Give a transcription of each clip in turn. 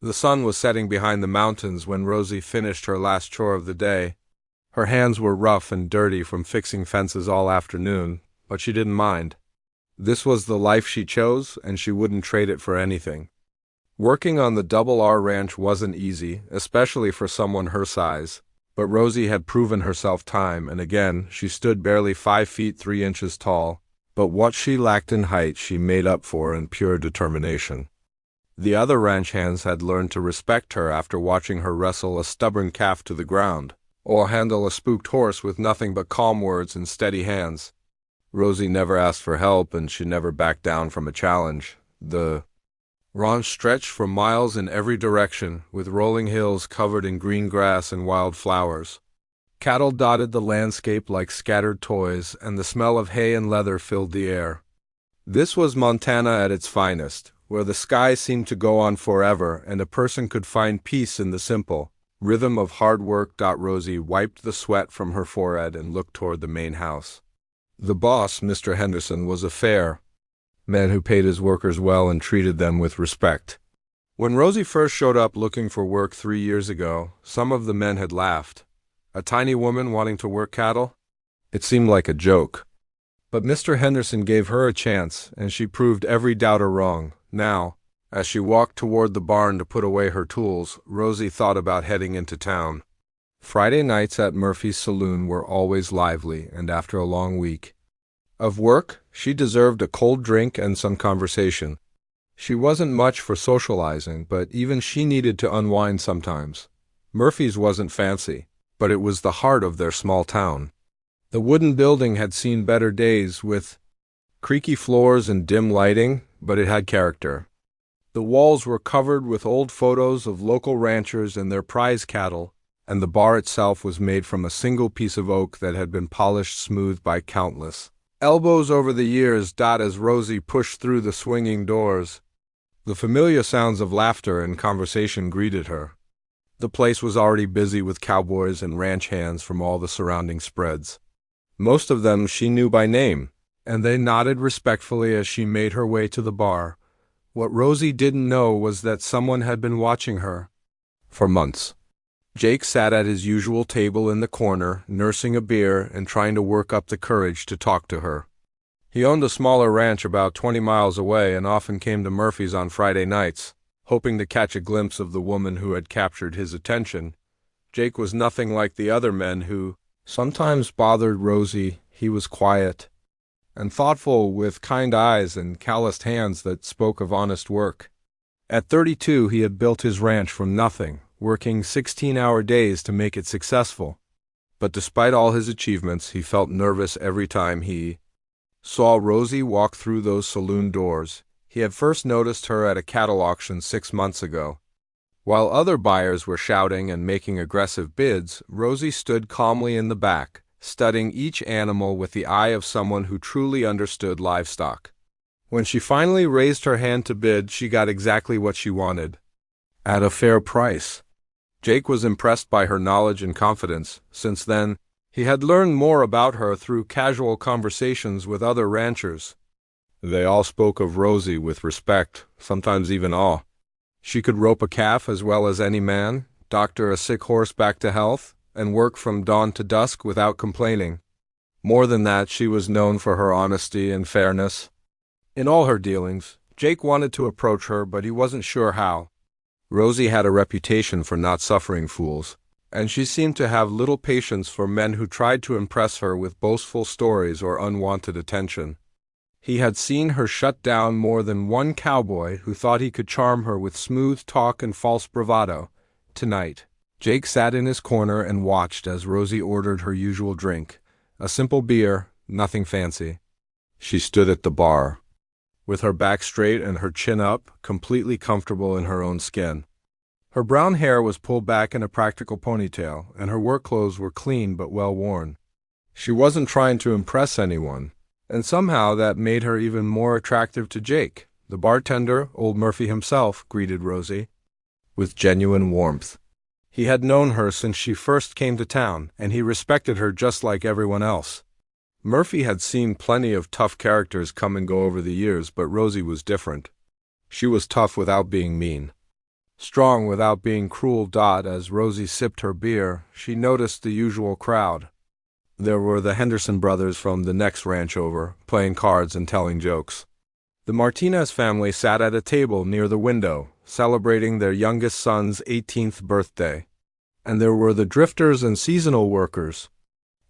The sun was setting behind the mountains when Rosie finished her last chore of the day. Her hands were rough and dirty from fixing fences all afternoon, but she didn't mind. This was the life she chose, and she wouldn't trade it for anything. Working on the Double R Ranch wasn't easy, especially for someone her size, but Rosie had proven herself time and again. She stood barely 5 feet 3 inches tall, but what she lacked in height she made up for in pure determination. The other ranch hands had learned to respect her after watching her wrestle a stubborn calf to the ground, or handle a spooked horse with nothing but calm words and steady hands. Rosie never asked for help, and she never backed down from a challenge. The ranch stretched for miles in every direction, with rolling hills covered in green grass and wild flowers. Cattle dotted the landscape like scattered toys, and the smell of hay and leather filled the air. This was Montana at its finest, where the sky seemed to go on forever and a person could find peace in the simple rhythm of hard work. Rosie wiped the sweat from her forehead and looked toward the main house. The boss, Mr. Henderson, was a fair man who paid his workers well and treated them with respect. When Rosie first showed up looking for work 3 years ago, some of the men had laughed. A tiny woman wanting to work cattle? It seemed like a joke. But Mr. Henderson gave her a chance, and she proved every doubter wrong. Now, as she walked toward the barn to put away her tools, Rosie thought about heading into town. Friday nights at Murphy's saloon were always lively, and after a long week of work, she deserved a cold drink and some conversation. She wasn't much for socializing, but even she needed to unwind sometimes. Murphy's wasn't fancy, but it was the heart of their small town. The wooden building had seen better days, with creaky floors and dim lighting, but it had character. The walls were covered with old photos of local ranchers and their prize cattle, and the bar itself was made from a single piece of oak that had been polished smooth by countless elbows over the years. As Rosie pushed through the swinging doors, the familiar sounds of laughter and conversation greeted her. The place was already busy with cowboys and ranch hands from all the surrounding spreads. Most of them she knew by name, and they nodded respectfully as she made her way to the bar. What Rosie didn't know was that someone had been watching her for months. Jake sat at his usual table in the corner, nursing a beer and trying to work up the courage to talk to her. He owned a smaller ranch about 20 miles away and often came to Murphy's on Friday nights, hoping to catch a glimpse of the woman who had captured his attention. Jake was nothing like the other men who sometimes bothered Rosie. He was quiet and thoughtful, with kind eyes and calloused hands that spoke of honest work. At 32, he had built his ranch from nothing, working 16-hour days to make it successful. But despite all his achievements, he felt nervous every time he saw Rosie walk through those saloon doors. He had first noticed her at a cattle auction 6 months ago. While other buyers were shouting and making aggressive bids, Rosie stood calmly in the back, studying each animal with the eye of someone who truly understood livestock. When she finally raised her hand to bid, she got exactly what she wanted, at a fair price. Jake was impressed by her knowledge and confidence. Since then, he had learned more about her through casual conversations with other ranchers. They all spoke of Rosie with respect, sometimes even awe. She could rope a calf as well as any man, doctor a sick horse back to health, and work from dawn to dusk without complaining. More than that, she was known for her honesty and fairness. In all her dealings, Jake wanted to approach her, but he wasn't sure how. Rosie had a reputation for not suffering fools, and she seemed to have little patience for men who tried to impress her with boastful stories or unwanted attention. He had seen her shut down more than one cowboy who thought he could charm her with smooth talk and false bravado. Tonight, Jake sat in his corner and watched as Rosie ordered her usual drink, a simple beer, nothing fancy. She stood at the bar, with her back straight and her chin up, completely comfortable in her own skin. Her brown hair was pulled back in a practical ponytail, and her work clothes were clean but well worn. She wasn't trying to impress anyone, and somehow that made her even more attractive to Jake. The bartender, old Murphy himself, greeted Rosie with genuine warmth. He had known her since she first came to town, and he respected her just like everyone else. Murphy had seen plenty of tough characters come and go over the years, but Rosie was different. She was tough without being mean. Strong without being cruel. As Rosie sipped her beer, she noticed the usual crowd. There were the Henderson brothers from the next ranch over, playing cards and telling jokes. The Martinez family sat at a table near the window, celebrating their youngest son's 18th birthday. And there were the drifters and seasonal workers,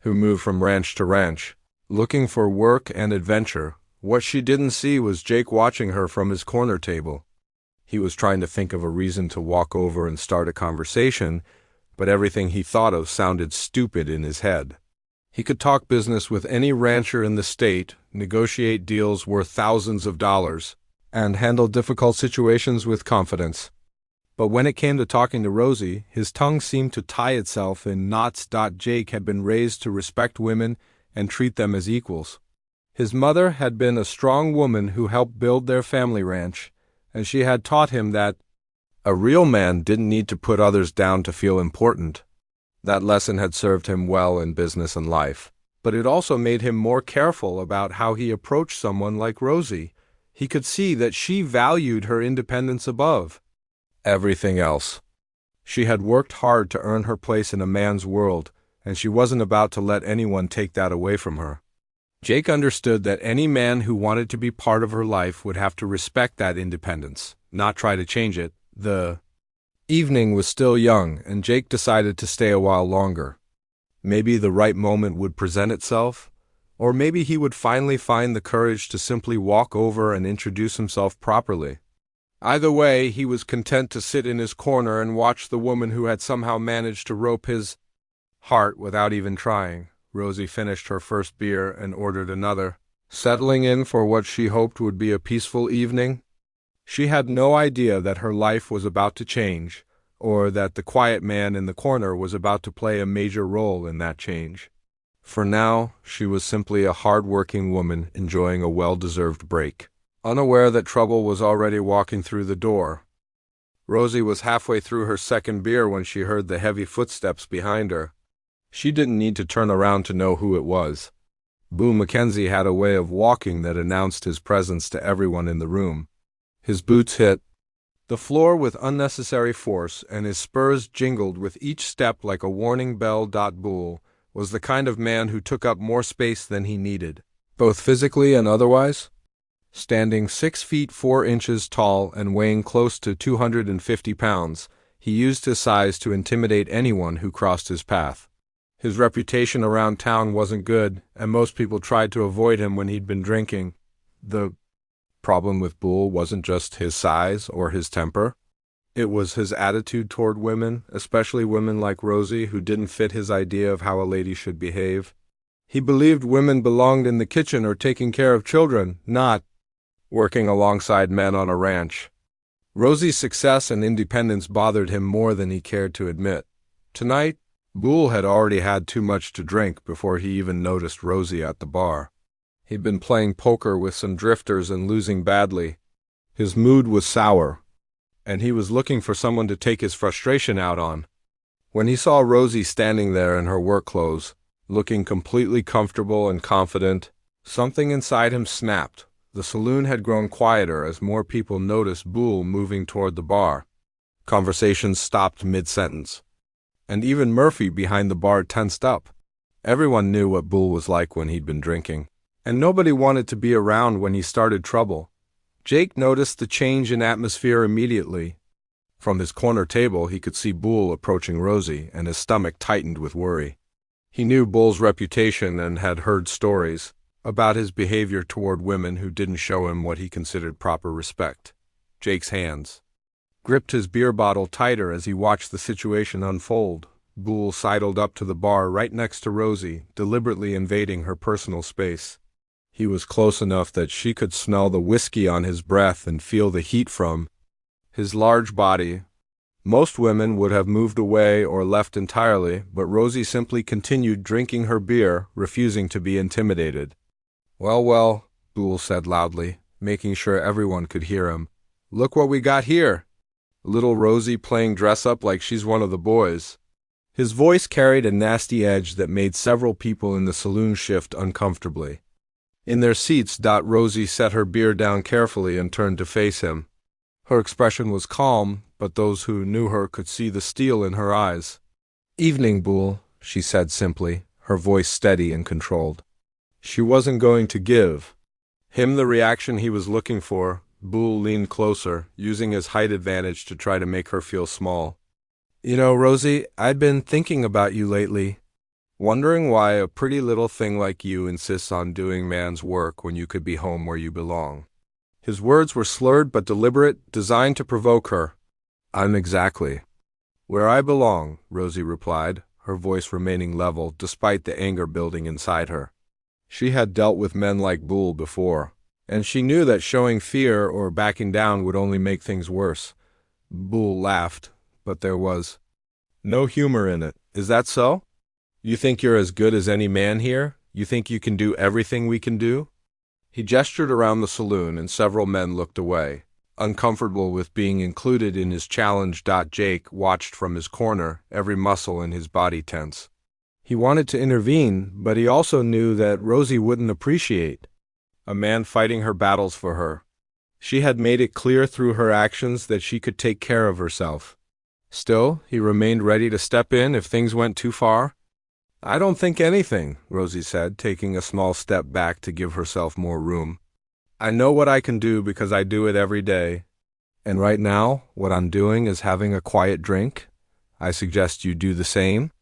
who moved from ranch to ranch, looking for work and adventure. What she didn't see was Jake watching her from his corner table. He was trying to think of a reason to walk over and start a conversation, but everything he thought of sounded stupid in his head. He could talk business with any rancher in the state, negotiate deals worth thousands of dollars, and handle difficult situations with confidence. But when it came to talking to Rosie, his tongue seemed to tie itself in knots. Jake had been raised to respect women and treat them as equals. His mother had been a strong woman who helped build their family ranch, and she had taught him that a real man didn't need to put others down to feel important. That lesson had served him well in business and life, but it also made him more careful about how he approached someone like Rosie. He could see that she valued her independence above everything else. She had worked hard to earn her place in a man's world, and she wasn't about to let anyone take that away from her. Jake understood that any man who wanted to be part of her life would have to respect that independence, not try to change it. The evening was still young, and Jake decided to stay a while longer. Maybe the right moment would present itself, or maybe he would finally find the courage to simply walk over and introduce himself properly. Either way, he was content to sit in his corner and watch the woman who had somehow managed to rope his heart without even trying. Rosie finished her first beer and ordered another, settling in for what she hoped would be a peaceful evening. She had no idea that her life was about to change, or that the quiet man in the corner was about to play a major role in that change. For now, she was simply a hard-working woman enjoying a well-deserved break, unaware that trouble was already walking through the door. Rosie was halfway through her second beer when she heard the heavy footsteps behind her. She didn't need to turn around to know who it was. Boo Mackenzie had a way of walking that announced his presence to everyone in the room. His boots hit the floor with unnecessary force, and his spurs jingled with each step like a warning bell. Boo was the kind of man who took up more space than he needed, both physically and otherwise. Standing 6 feet 4 inches tall and weighing close to 250 pounds, he used his size to intimidate anyone who crossed his path. His reputation around town wasn't good, and most people tried to avoid him when he'd been drinking. The problem with Bull wasn't just his size or his temper. It was his attitude toward women, especially women like Rosie, who didn't fit his idea of how a lady should behave. He believed women belonged in the kitchen or taking care of children, not working alongside men on a ranch. Rosie's success and independence bothered him more than he cared to admit. Tonight, Bull had already had too much to drink before he even noticed Rosie at the bar. He'd been playing poker with some drifters and losing badly. His mood was sour, and he was looking for someone to take his frustration out on. When he saw Rosie standing there in her work clothes, looking completely comfortable and confident, something inside him snapped. The saloon had grown quieter as more people noticed Bull moving toward the bar. Conversations stopped mid-sentence, and even Murphy behind the bar tensed up. Everyone knew what Bull was like when he'd been drinking, and nobody wanted to be around when he started trouble. Jake noticed the change in atmosphere immediately. From his corner table, he could see Bull approaching Rosie, and his stomach tightened with worry. He knew Bull's reputation and had heard stories about his behavior toward women who didn't show him what he considered proper respect. Jake's hands gripped his beer bottle tighter as he watched the situation unfold. Bull sidled up to the bar right next to Rosie, deliberately invading her personal space. He was close enough that she could smell the whiskey on his breath and feel the heat from his large body. Most women would have moved away or left entirely, but Rosie simply continued drinking her beer, refusing to be intimidated. Well, Bull said loudly, making sure everyone could hear him. Look what we got here. Little Rosie playing dress-up like she's one of the boys. His voice carried a nasty edge that made several people in the saloon shift uncomfortably. In their seats, Rosie set her beer down carefully and turned to face him. Her expression was calm, but those who knew her could see the steel in her eyes. "Evening, Boole," she said simply, her voice steady and controlled. She wasn't going to give him the reaction he was looking for. Boole leaned closer, using his height advantage to try to make her feel small. "You know, Rosie, I'd been thinking about you lately, wondering why a pretty little thing like you insists on doing man's work when you could be home where you belong." His words were slurred but deliberate, designed to provoke her. "I'm exactly where I belong," Rosie replied, her voice remaining level despite the anger building inside her. She had dealt with men like Boole before, and she knew that showing fear or backing down would only make things worse. Boole laughed, but there was no humor in it. "Is that so? You think you're as good as any man here? You think you can do everything we can do?" He gestured around the saloon, and several men looked away, uncomfortable with being included in his challenge. Jake watched from his corner, every muscle in his body tense. He wanted to intervene, but he also knew that Rosie wouldn't appreciate a man fighting her battles for her. She had made it clear through her actions that she could take care of herself. Still, he remained ready to step in if things went too far. "I don't think anything," Rosie said, taking a small step back to give herself more room. "I know what I can do because I do it every day. And right now, what I'm doing is having a quiet drink. I suggest you do the same."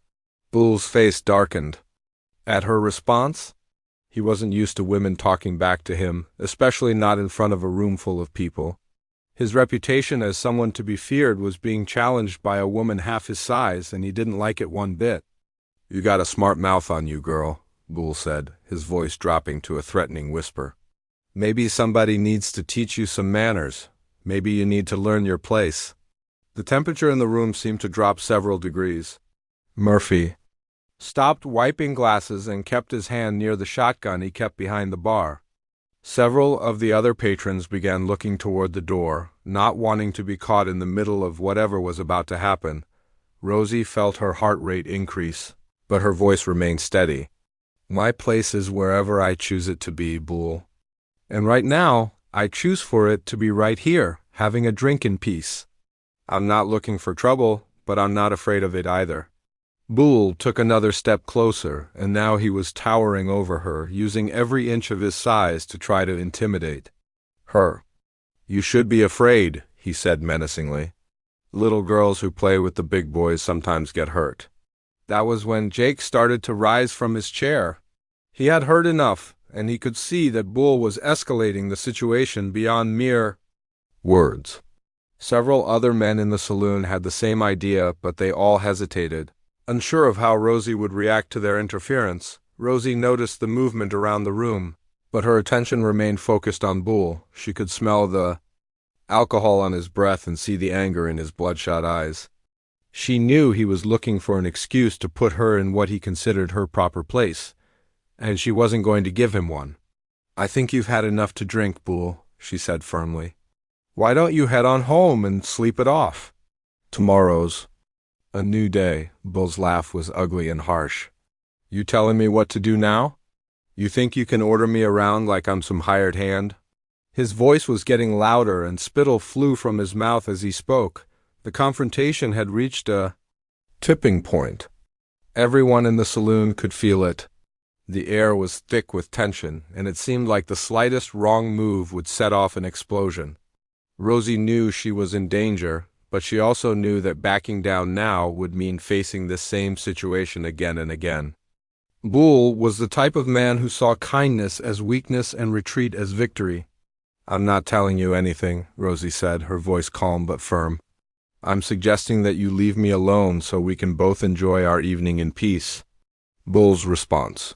Boole's face darkened at her response. He wasn't used to women talking back to him, especially not in front of a room full of people. His reputation as someone to be feared was being challenged by a woman half his size, and he didn't like it one bit. "You got a smart mouth on you, girl," Boole said, his voice dropping to a threatening whisper. "Maybe somebody needs to teach you some manners. Maybe you need to learn your place." The temperature in the room seemed to drop several degrees. Murphy stopped wiping glasses and kept his hand near the shotgun he kept behind the bar. Several of the other patrons began looking toward the door, not wanting to be caught in the middle of whatever was about to happen. Rosie felt her heart rate increase, but her voice remained steady. "My place is wherever I choose it to be, Boole. And right now, I choose for it to be right here, having a drink in peace. I'm not looking for trouble, but I'm not afraid of it either." Boole took another step closer, and now he was towering over her, using every inch of his size to try to intimidate her. "You should be afraid," he said menacingly. "Little girls who play with the big boys sometimes get hurt." That was when Jake started to rise from his chair. He had heard enough, and he could see that Boole was escalating the situation beyond mere words. Several other men in the saloon had the same idea, but they all hesitated, unsure of how Rosie would react to their interference. Rosie noticed the movement around the room, but her attention remained focused on Boole. She could smell the alcohol on his breath and see the anger in his bloodshot eyes. She knew he was looking for an excuse to put her in what he considered her proper place, and she wasn't going to give him one. "I think you've had enough to drink, Boole," she said firmly. "Why don't you head on home and sleep it off? Tomorrow's a new day." Boole's laugh was ugly and harsh. "You telling me what to do now? You think you can order me around like I'm some hired hand?" His voice was getting louder, and spittle flew from his mouth as he spoke. The confrontation had reached a tipping point. Everyone in the saloon could feel it. The air was thick with tension, and it seemed like the slightest wrong move would set off an explosion. Rosie knew she was in danger, but she also knew that backing down now would mean facing this same situation again and again. Boole was the type of man who saw kindness as weakness and retreat as victory. "I'm not telling you anything," Rosie said, her voice calm but firm. "I'm suggesting that you leave me alone so we can both enjoy our evening in peace." Boole's response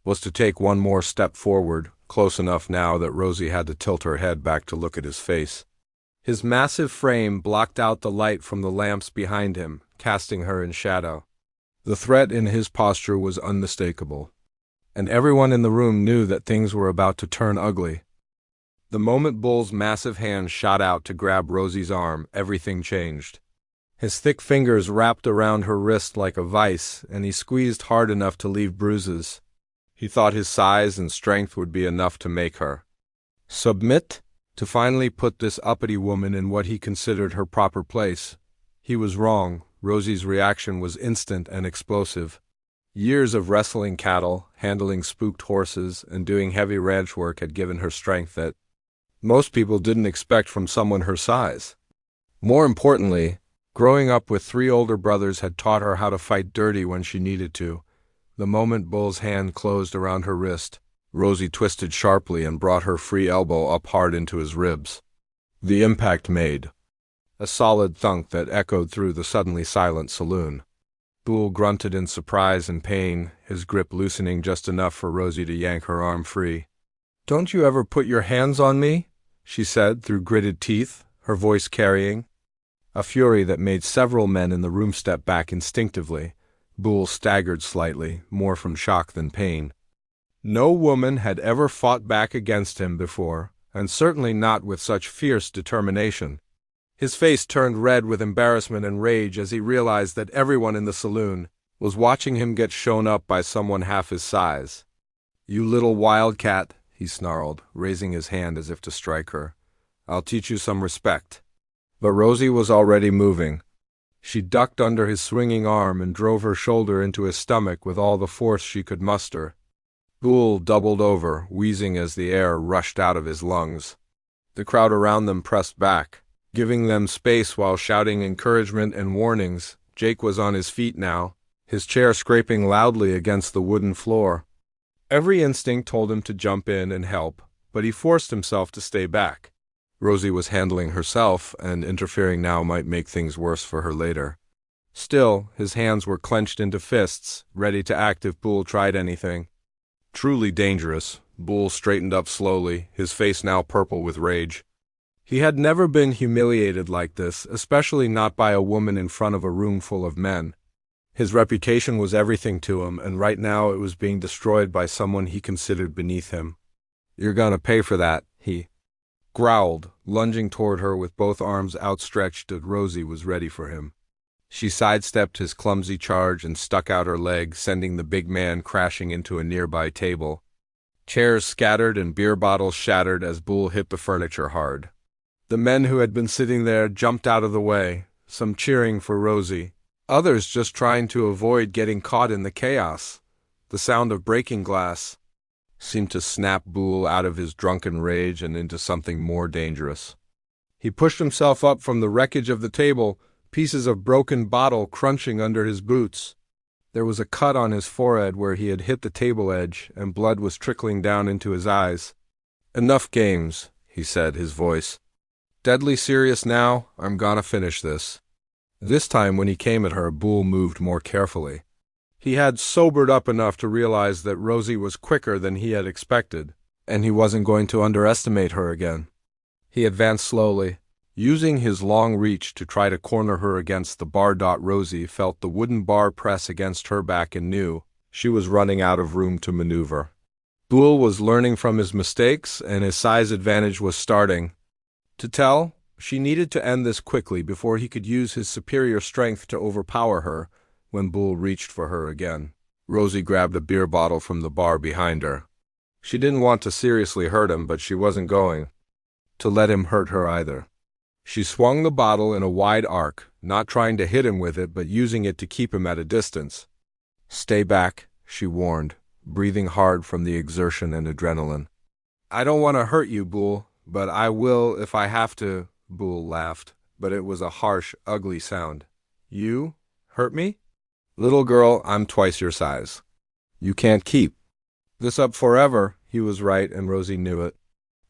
was to take one more step forward, close enough now that Rosie had to tilt her head back to look at his face. His massive frame blocked out the light from the lamps behind him, casting her in shadow. The threat in his posture was unmistakable, and everyone in the room knew that things were about to turn ugly. The moment Boole's massive hand shot out to grab Rosie's arm, everything changed. His thick fingers wrapped around her wrist like a vice, and he squeezed hard enough to leave bruises. He thought his size and strength would be enough to make her submit. To finally put this uppity woman in what he considered her proper place. He was wrong. Rosie's reaction was instant and explosive. Years of wrestling cattle, handling spooked horses, and doing heavy ranch work had given her strength that most people didn't expect from someone her size. More importantly, growing up with 3 older brothers had taught her how to fight dirty when she needed to. The moment Bull's hand closed around her wrist, Rosie twisted sharply and brought her free elbow up hard into his ribs. The impact made a solid thunk that echoed through the suddenly silent saloon. Bull grunted in surprise and pain, his grip loosening just enough for Rosie to yank her arm free. "Don't you ever put your hands on me?" she said through gritted teeth, her voice carrying a fury that made several men in the room step back instinctively. Bull staggered slightly, more from shock than pain. No woman had ever fought back against him before, and certainly not with such fierce determination. His face turned red with embarrassment and rage as he realized that everyone in the saloon was watching him get shown up by someone half his size. "You little wildcat," he snarled, raising his hand as if to strike her. "I'll teach you some respect." But Rosie was already moving. She ducked under his swinging arm and drove her shoulder into his stomach with all the force she could muster. Bull doubled over, wheezing as the air rushed out of his lungs. The crowd around them pressed back, giving them space while shouting encouragement and warnings. Jake was on his feet now, his chair scraping loudly against the wooden floor. Every instinct told him to jump in and help, but he forced himself to stay back. Rosie was handling herself, and interfering now might make things worse for her later. Still, his hands were clenched into fists, ready to act if Bull tried anything. Truly dangerous. Bull straightened up slowly, his face now purple with rage. He had never been humiliated like this, especially not by a woman in front of a room full of men. His reputation was everything to him, and right now it was being destroyed by someone he considered beneath him. "You're gonna pay for that," he growled, lunging toward her with both arms outstretched as Rosie was ready for him. She sidestepped his clumsy charge and stuck out her leg, sending the big man crashing into a nearby table. Chairs scattered and beer bottles shattered as Bull hit the furniture hard. The men who had been sitting there jumped out of the way, some cheering for Rosie, others just trying to avoid getting caught in the chaos. The sound of breaking glass seemed to snap Bull out of his drunken rage and into something more dangerous. He pushed himself up from the wreckage of the table, pieces of broken bottle crunching under his boots. There was a cut on his forehead where he had hit the table edge, and blood was trickling down into his eyes. "Enough games," he said, his voice deadly serious now. "I'm gonna finish this." This time when he came at her, Bull moved more carefully. He had sobered up enough to realize that Rosie was quicker than he had expected, and he wasn't going to underestimate her again. He advanced slowly, using his long reach to try to corner her against the bar. Rosie felt the wooden bar press against her back and knew she was running out of room to maneuver. Bull was learning from his mistakes, and his size advantage was starting to tell. She needed to end this quickly before he could use his superior strength to overpower her. When Bull reached for her again, Rosie grabbed a beer bottle from the bar behind her. She didn't want to seriously hurt him, but she wasn't going to let him hurt her either. She swung the bottle in a wide arc, not trying to hit him with it, but using it to keep him at a distance. "Stay back," she warned, breathing hard from the exertion and adrenaline. "I don't want to hurt you, Bull, but I will if I have to." Bull laughed, but it was a harsh, ugly sound. "You hurt me? Little girl, I'm twice your size. You can't keep this up forever." He was right, and Rosie knew it.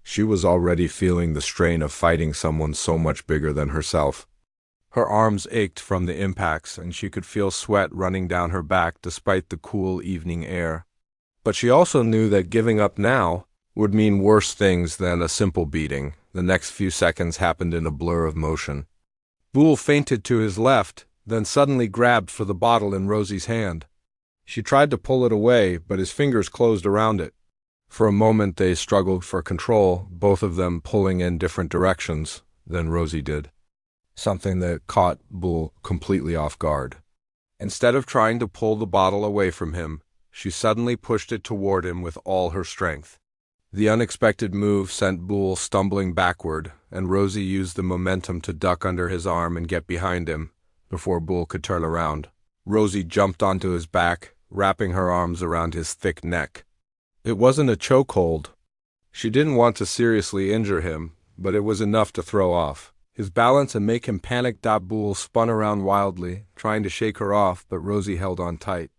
She was already feeling the strain of fighting someone so much bigger than herself. Her arms ached from the impacts, and she could feel sweat running down her back despite the cool evening air. But she also knew that giving up now would mean worse things than a simple beating. The next few seconds happened in a blur of motion. Bull feinted to his left, then suddenly grabbed for the bottle in Rosie's hand. She tried to pull it away, but his fingers closed around it. For a moment they struggled for control, both of them pulling in different directions than Rosie did, something that caught Bull completely off guard. Instead of trying to pull the bottle away from him, she suddenly pushed it toward him with all her strength. The unexpected move sent Bull stumbling backward, and Rosie used the momentum to duck under his arm and get behind him before Bull could turn around. Rosie jumped onto his back, wrapping her arms around his thick neck. It wasn't a chokehold. She didn't want to seriously injure him, but it was enough to throw off his balance and make him panic. Bull spun around wildly, trying to shake her off, but Rosie held on tight.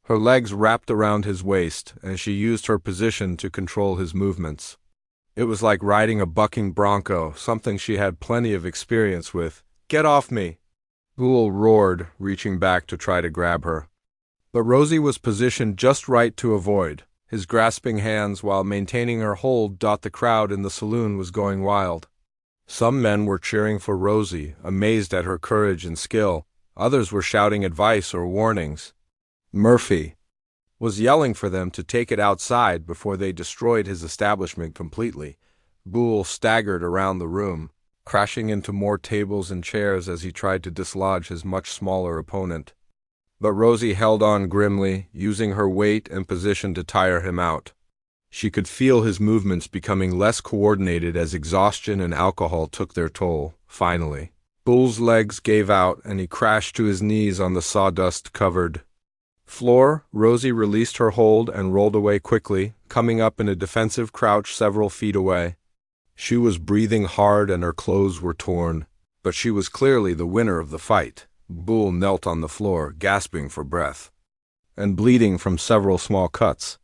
Her legs wrapped around his waist, and she used her position to control his movements. It was like riding a bucking bronco, something she had plenty of experience with. "Get off me!" Bull roared, reaching back to try to grab her. But Rosie was positioned just right to avoid his grasping hands while maintaining her hold. The crowd in the saloon was going wild. Some men were cheering for Rosie, amazed at her courage and skill. Others were shouting advice or warnings. Murphy was yelling for them to take it outside before they destroyed his establishment completely. Bull staggered around the room, crashing into more tables and chairs as he tried to dislodge his much smaller opponent. But Rosie held on grimly, using her weight and position to tire him out. She could feel his movements becoming less coordinated as exhaustion and alcohol took their toll. Finally, Bull's legs gave out and he crashed to his knees on the sawdust-covered floor. Rosie released her hold and rolled away quickly, coming up in a defensive crouch several feet away. She was breathing hard and her clothes were torn, but she was clearly the winner of the fight. Bull knelt on the floor, gasping for breath, and bleeding from several small cuts.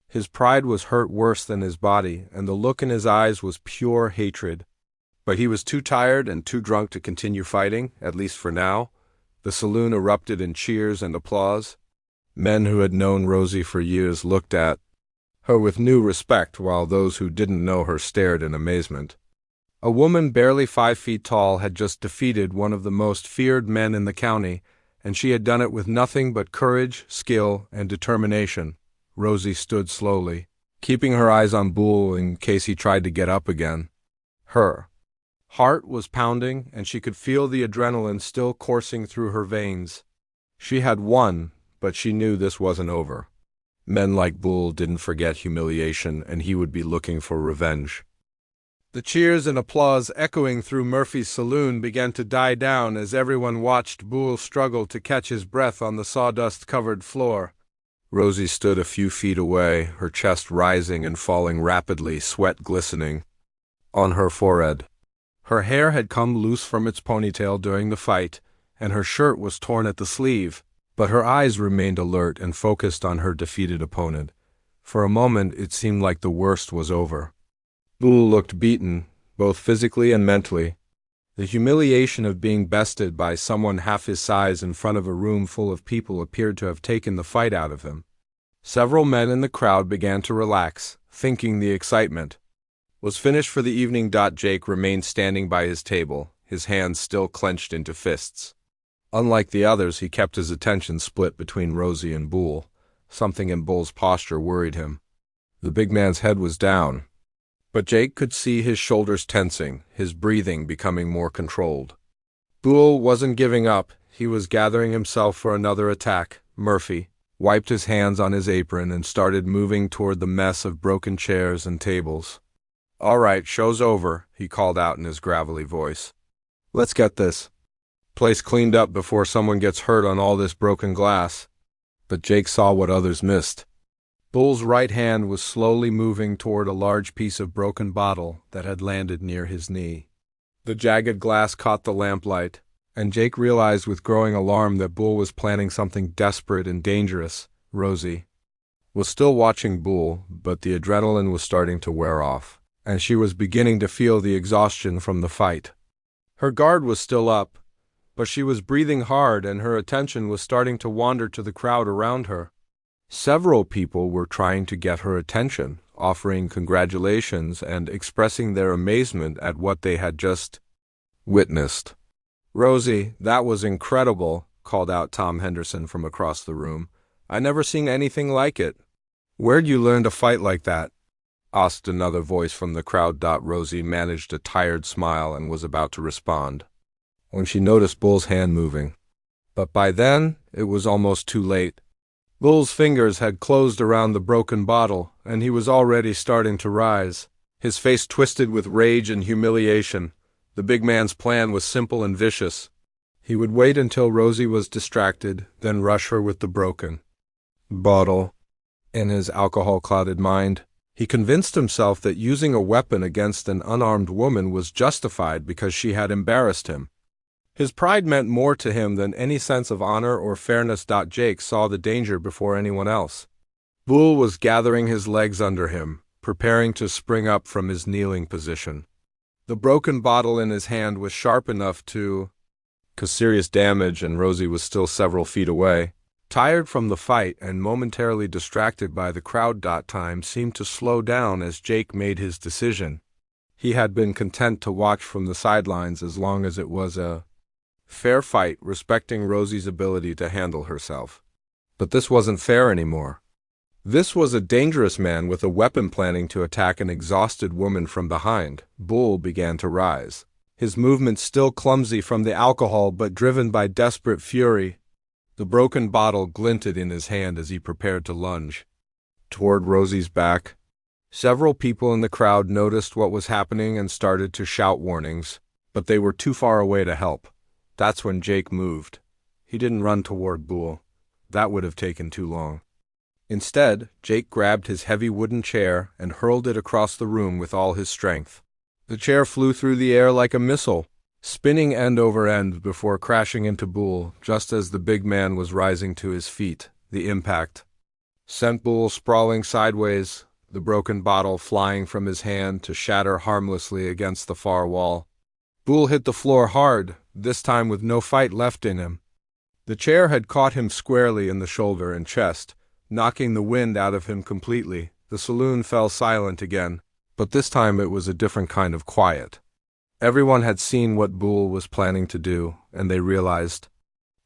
His pride was hurt worse than his body, and the look in his eyes was pure hatred. But he was too tired and too drunk to continue fighting, at least for now. The saloon erupted in cheers and applause. Men who had known Rosie for years looked at her with new respect, while those who didn't know her stared in amazement. A woman barely 5 feet tall had just defeated one of the most feared men in the county, and she had done it with nothing but courage, skill, and determination. Rosie stood slowly, keeping her eyes on Bull in case he tried to get up again. Her heart was pounding, and she could feel the adrenaline still coursing through her veins. She had won, but she knew this wasn't over. Men like Bull didn't forget humiliation, and he would be looking for revenge. The cheers and applause echoing through Murphy's saloon began to die down as everyone watched Bull struggle to catch his breath on the sawdust-covered floor. Rosie stood a few feet away, her chest rising and falling rapidly, sweat glistening on her forehead. Her hair had come loose from its ponytail during the fight, and her shirt was torn at the sleeve, but her eyes remained alert and focused on her defeated opponent. For a moment it seemed like the worst was over. Bull looked beaten, both physically and mentally. The humiliation of being bested by someone half his size in front of a room full of people appeared to have taken the fight out of him. Several men in the crowd began to relax, thinking the excitement was finished for the evening. Jake remained standing by his table, his hands still clenched into fists. Unlike the others, he kept his attention split between Rosie and Bull. Something in Bull's posture worried him. The big man's head was down, but Jake could see his shoulders tensing, his breathing becoming more controlled. Bull wasn't giving up. He was gathering himself for another attack. Murphy wiped his hands on his apron and started moving toward the mess of broken chairs and tables. "All right, show's over," he called out in his gravelly voice. "Let's get this place cleaned up before someone gets hurt on all this broken glass." But Jake saw what others missed. Bull's right hand was slowly moving toward a large piece of broken bottle that had landed near his knee. The jagged glass caught the lamplight, and Jake realized with growing alarm that Bull was planning something desperate and dangerous. Rosie was still watching Bull, but the adrenaline was starting to wear off, and she was beginning to feel the exhaustion from the fight. Her guard was still up, but she was breathing hard and her attention was starting to wander to the crowd around her. Several people were trying to get her attention, offering congratulations and expressing their amazement at what they had just witnessed. "Rosie, that was incredible," called out Tom Henderson from across the room. "I never seen anything like it." "Where'd you learn to fight like that?" asked another voice from the crowd. Rosie managed a tired smile and was about to respond when she noticed Bull's hand moving. But by then, it was almost too late. Bull's fingers had closed around the broken bottle, and he was already starting to rise. His face twisted with rage and humiliation. The big man's plan was simple and vicious. He would wait until Rosie was distracted, then rush her with the broken bottle. In his alcohol-clouded mind, he convinced himself that using a weapon against an unarmed woman was justified because she had embarrassed him. His pride meant more to him than any sense of honor or fairness. Jake saw the danger before anyone else. Bull was gathering his legs under him, preparing to spring up from his kneeling position. The broken bottle in his hand was sharp enough to cause serious damage, and Rosie was still several feet away. Tired from the fight and momentarily distracted by the crowd, time seemed to slow down as Jake made his decision. He had been content to watch from the sidelines as long as it was a fair fight, respecting Rosie's ability to handle herself. But this wasn't fair anymore. This was a dangerous man with a weapon planning to attack an exhausted woman from behind. Bull began to rise, his movements still clumsy from the alcohol but driven by desperate fury. The broken bottle glinted in his hand as he prepared to lunge toward Rosie's back. Several people in the crowd noticed what was happening and started to shout warnings, but they were too far away to help. That's when Jake moved. He didn't run toward Bull. That would have taken too long. Instead, Jake grabbed his heavy wooden chair and hurled it across the room with all his strength. The chair flew through the air like a missile, spinning end over end before crashing into Bull just as the big man was rising to his feet. The impact sent Bull sprawling sideways, the broken bottle flying from his hand to shatter harmlessly against the far wall. Bull hit the floor hard, this time with no fight left in him. The chair had caught him squarely in the shoulder and chest, knocking the wind out of him completely. The saloon fell silent again, but this time it was a different kind of quiet. Everyone had seen what Bull was planning to do, and they realized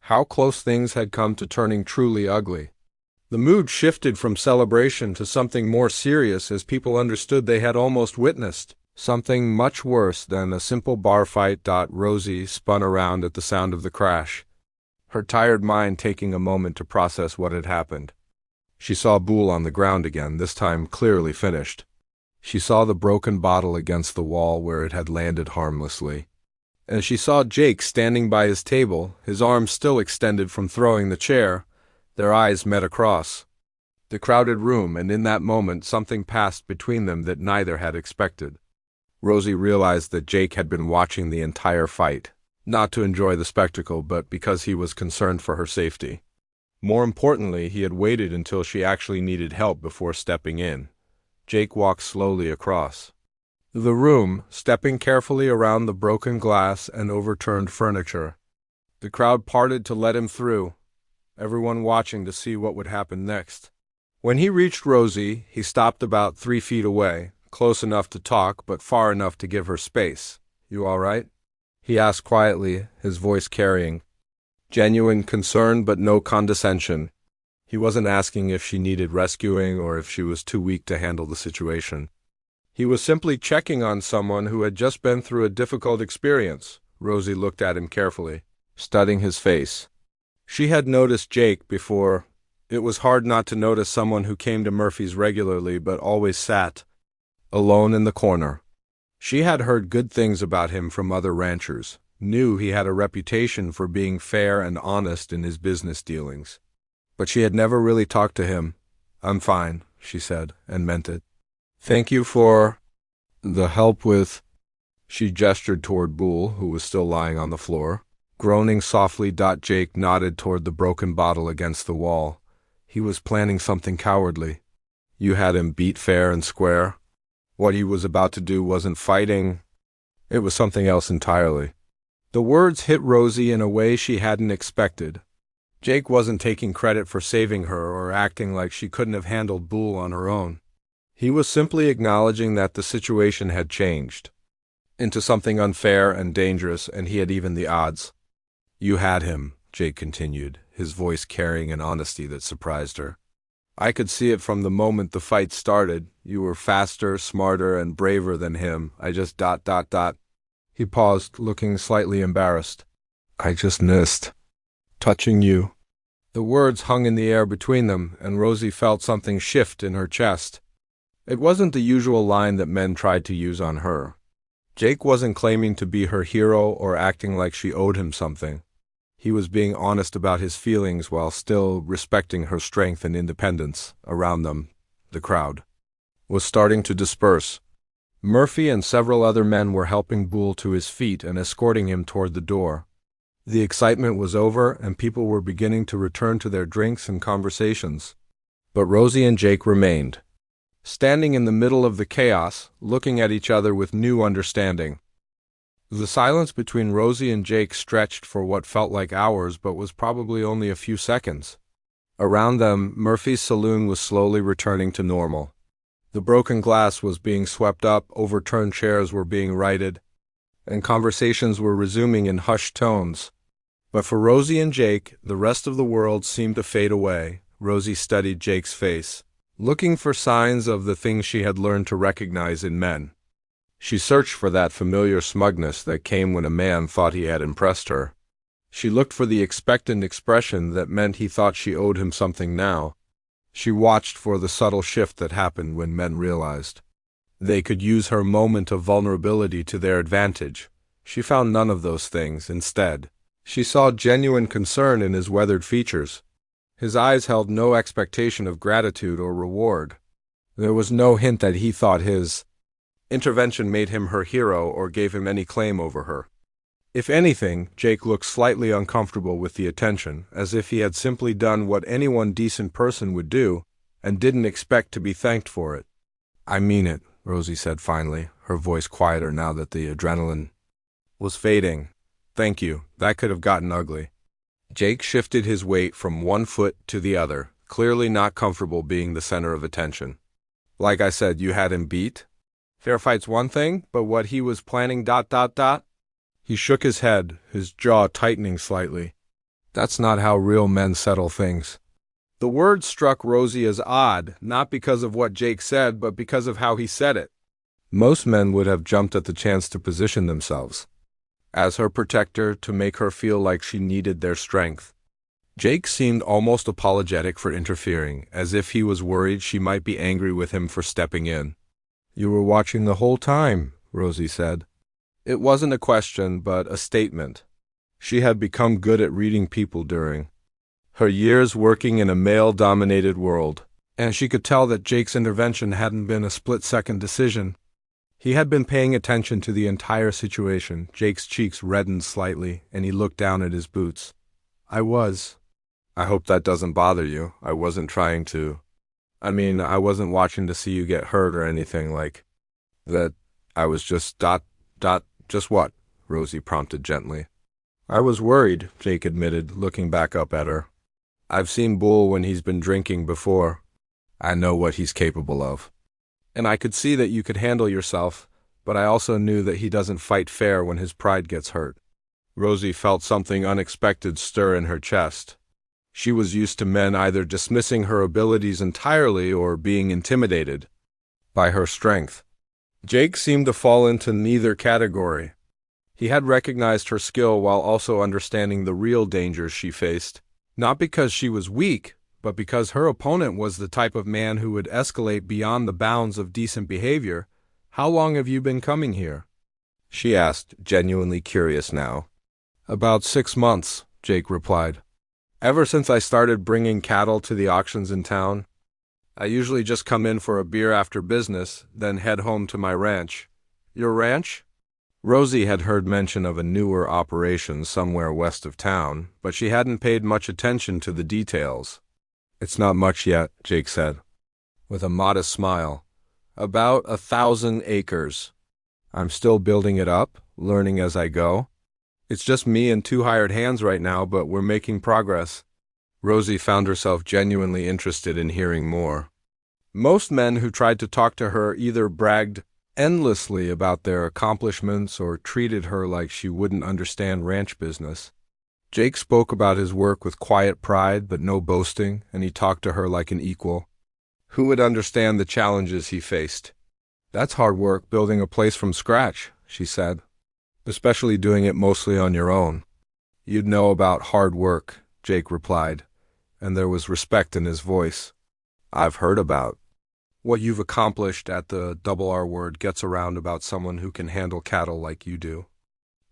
how close things had come to turning truly ugly. The mood shifted from celebration to something more serious as people understood they had almost witnessed something much worse than a simple bar fight. Rosie spun around at the sound of the crash, her tired mind taking a moment to process what had happened. She saw Bull on the ground again, this time clearly finished. She saw the broken bottle against the wall where it had landed harmlessly. And she saw Jake standing by his table, his arms still extended from throwing the chair. Their eyes met across the crowded room, and in that moment something passed between them that neither had expected. Rosie realized that Jake had been watching the entire fight, not to enjoy the spectacle, but because he was concerned for her safety. More importantly, he had waited until she actually needed help before stepping in. Jake walked slowly across the room, stepping carefully around the broken glass and overturned furniture. The crowd parted to let him through, everyone watching to see what would happen next. When he reached Rosie, he stopped about 3 feet away, close enough to talk but far enough to give her space. "You all right?" he asked quietly, his voice carrying genuine concern but no condescension. He wasn't asking if she needed rescuing or if she was too weak to handle the situation. He was simply checking on someone who had just been through a difficult experience. Rosie looked at him carefully, studying his face. She had noticed Jake before. It was hard not to notice someone who came to Murphy's regularly but always sat alone in the corner. She had heard good things about him from other ranchers, knew he had a reputation for being fair and honest in his business dealings. But she had never really talked to him. "I'm fine," she said, and meant it. "Thank you for the help with—" She gestured toward Bull, who was still lying on the floor, groaning softly. Jake nodded toward the broken bottle against the wall. He was planning something cowardly. You had him beat fair and square. What he was about to do wasn't fighting. It was something else entirely. The words hit Rosie in a way she hadn't expected. Jake wasn't taking credit for saving her or acting like she couldn't have handled Bull on her own. He was simply acknowledging that the situation had changed into something unfair and dangerous, and he had evened the odds. "You had him," Jake continued, his voice carrying an honesty that surprised her. "I could see it from the moment the fight started. You were faster, smarter, and braver than him. I just ... He paused, looking slightly embarrassed. "I just missed touching you." The words hung in the air between them, and Rosie felt something shift in her chest. It wasn't the usual line that men tried to use on her. Jake wasn't claiming to be her hero or acting like she owed him something. He was being honest about his feelings while still respecting her strength and independence. Around them, the crowd was starting to disperse. Murphy and several other men were helping Boole to his feet and escorting him toward the door. The excitement was over, and people were beginning to return to their drinks and conversations. But Rosie and Jake remained, standing in the middle of the chaos, looking at each other with new understanding. The silence between Rosie and Jake stretched for what felt like hours but was probably only a few seconds. Around them, Murphy's saloon was slowly returning to normal. The broken glass was being swept up, overturned chairs were being righted, and conversations were resuming in hushed tones. But for Rosie and Jake, the rest of the world seemed to fade away. Rosie studied Jake's face, looking for signs of the things she had learned to recognize in men. She searched for that familiar smugness that came when a man thought he had impressed her. She looked for the expectant expression that meant he thought she owed him something now. She watched for the subtle shift that happened when men realized they could use her moment of vulnerability to their advantage. She found none of those things. Instead, she saw genuine concern in his weathered features. His eyes held no expectation of gratitude or reward. There was no hint that he thought his intervention made him her hero or gave him any claim over her. If anything, Jake looked slightly uncomfortable with the attention, as if he had simply done what any one decent person would do, and didn't expect to be thanked for it. "I mean it," Rosie said finally, her voice quieter now that the adrenaline was fading. "Thank you. That could have gotten ugly." Jake shifted his weight from one foot to the other, clearly not comfortable being the center of attention. "Like I said, you had him beat? Fair fight's one thing, but what he was planning ... He shook his head, his jaw tightening slightly. "That's not how real men settle things." The word struck Rosie as odd, not because of what Jake said, but because of how he said it. Most men would have jumped at the chance to position themselves as her protector, to make her feel like she needed their strength. Jake seemed almost apologetic for interfering, as if he was worried she might be angry with him for stepping in. "You were watching the whole time," Rosie said. It wasn't a question, but a statement. She had become good at reading people during her years working in a male-dominated world, and she could tell that Jake's intervention hadn't been a split-second decision. He had been paying attention to the entire situation. Jake's cheeks reddened slightly, and he looked down at his boots. "I hope that doesn't bother you. I wasn't trying to. I wasn't watching to see you get hurt or anything like that. I was just ... Just what?" Rosie prompted gently. "I was worried," Jake admitted, looking back up at her. "I've seen Boole when he's been drinking before. I know what he's capable of. And I could see that you could handle yourself, but I also knew that he doesn't fight fair when his pride gets hurt." Rosie felt something unexpected stir in her chest. She was used to men either dismissing her abilities entirely or being intimidated by her strength. Jake seemed to fall into neither category. He had recognized her skill while also understanding the real dangers she faced, not because she was weak, but because her opponent was the type of man who would escalate beyond the bounds of decent behavior. "How long have you been coming here?" she asked, genuinely curious now. "About 6 months," Jake replied. "Ever since I started bringing cattle to the auctions in town. I usually just come in for a beer after business, then head home to my ranch." "Your ranch?" Rosie had heard mention of a newer operation somewhere west of town, but she hadn't paid much attention to the details. "It's not much yet," Jake said, with a modest smile. "About 1,000 acres. I'm still building it up, learning as I go. It's just me and 2 hired hands right now, but we're making progress." Rosie found herself genuinely interested in hearing more. Most men who tried to talk to her either bragged endlessly about their accomplishments or treated her like she wouldn't understand ranch business. Jake spoke about his work with quiet pride but no boasting, and he talked to her like an equal who would understand the challenges he faced. "That's hard work, building a place from scratch," she said, "especially doing it mostly on your own." "You'd know about hard work," Jake replied. and there was respect in his voice. "I've heard about what you've accomplished at the double R word gets around about someone who can handle cattle like you do."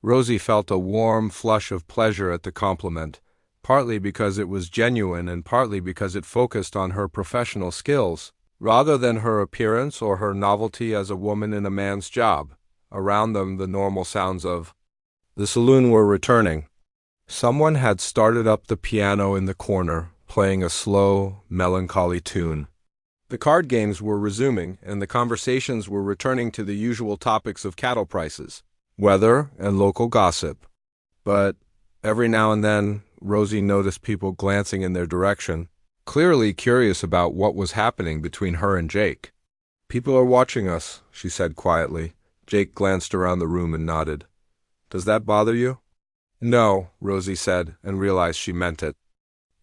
Rosie felt a warm flush of pleasure at the compliment, partly because it was genuine and partly because it focused on her professional skills, rather than her appearance or her novelty as a woman in a man's job. Around them, the normal sounds of the saloon were returning. Someone had started up the piano in the corner, playing a slow, melancholy tune. The card games were resuming, and the conversations were returning to the usual topics of cattle prices, weather, and local gossip. But every now and then, Rosie noticed people glancing in their direction, clearly curious about what was happening between her and Jake. "People are watching us," she said quietly. Jake glanced around the room and nodded. "Does that bother you?" "No," Rosie said, and realized she meant it.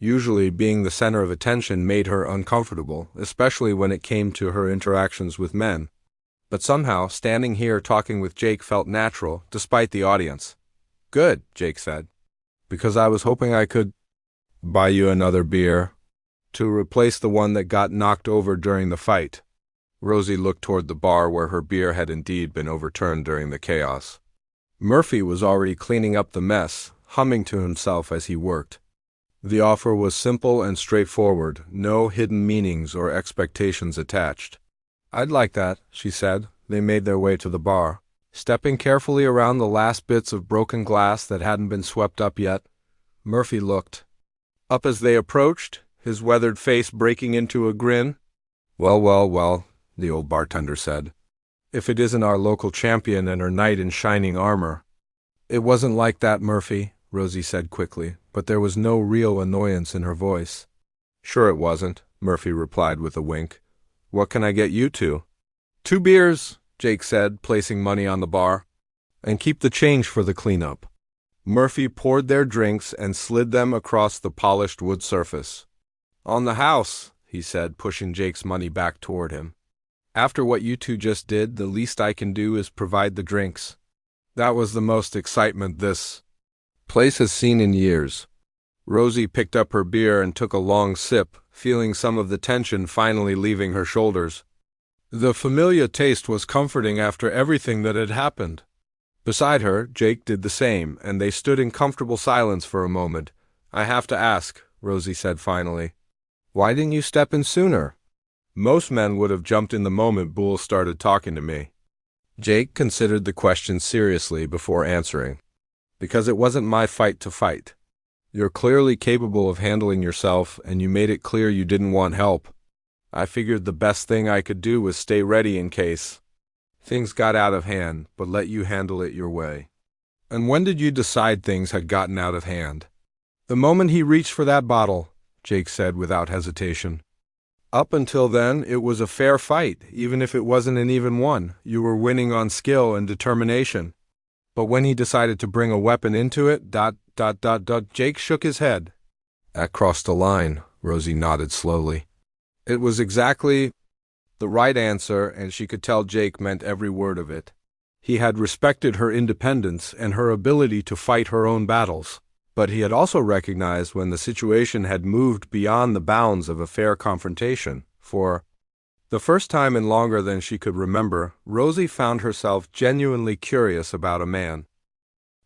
Usually, being the center of attention made her uncomfortable, especially when it came to her interactions with men. But somehow, standing here talking with Jake felt natural, despite the audience. "Good," Jake said. "Because I was hoping I could buy you another beer to replace the one that got knocked over during the fight." Rosie looked toward the bar where her beer had indeed been overturned during the chaos. Murphy was already cleaning up the mess, humming to himself as he worked. The offer was simple and straightforward, no hidden meanings or expectations attached. "I'd like that," she said. They made their way to the bar, stepping carefully around the last bits of broken glass that hadn't been swept up yet. Murphy looked up as they approached, his weathered face breaking into a grin. "Well, well, well," the old bartender said. "If it isn't our local champion and her knight in shining armor." "It wasn't like that, Murphy," Rosie said quickly, but there was no real annoyance in her voice. "Sure it wasn't," Murphy replied with a wink. "What can I get you two?" "2 beers," Jake said, placing money on the bar. "And keep the change for the cleanup." Murphy poured their drinks and slid them across the polished wood surface. "On the house," he said, pushing Jake's money back toward him. "After what you two just did, the least I can do is provide the drinks. That was the most excitement this place has seen in years." Rosie picked up her beer and took a long sip, feeling some of the tension finally leaving her shoulders. The familiar taste was comforting after everything that had happened. Beside her, Jake did the same, and they stood in comfortable silence for a moment. "I have to ask," Rosie said finally. "Why didn't you step in sooner?" "Most men would have jumped in the moment Boole started talking to me." Jake considered the question seriously before answering. "Because it wasn't my fight to fight. You're clearly capable of handling yourself, and you made it clear you didn't want help. I figured the best thing I could do was stay ready in case things got out of hand, but let you handle it your way." "And when did you decide things had gotten out of hand?" "The moment he reached for that bottle," Jake said without hesitation. "Up until then, it was a fair fight, even if it wasn't an even one. You were winning on skill and determination. But when he decided to bring a weapon into it, Jake shook his head. "That crossed the line," Rosie nodded slowly. It was exactly the right answer, and she could tell Jake meant every word of it. He had respected her independence and her ability to fight her own battles, but he had also recognized when the situation had moved beyond the bounds of a fair confrontation. For the first time in longer than she could remember, Rosie found herself genuinely curious about a man.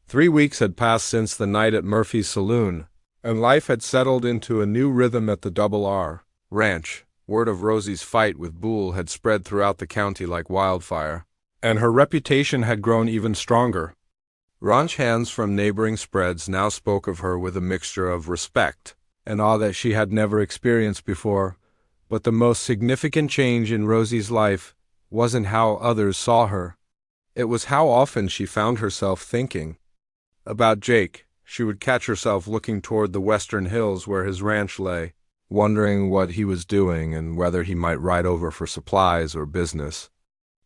3 weeks had passed since the night at Murphy's saloon, and life had settled into a new rhythm at the Double R Ranch. Word of Rosie's fight with Boole had spread throughout the county like wildfire, and her reputation had grown even stronger. Ranch hands from neighboring spreads now spoke of her with a mixture of respect and awe that she had never experienced before. But the most significant change in Rosie's life wasn't how others saw her. It was how often she found herself thinking about Jake. She would catch herself looking toward the western hills where his ranch lay, wondering what he was doing and whether he might ride over for supplies or business.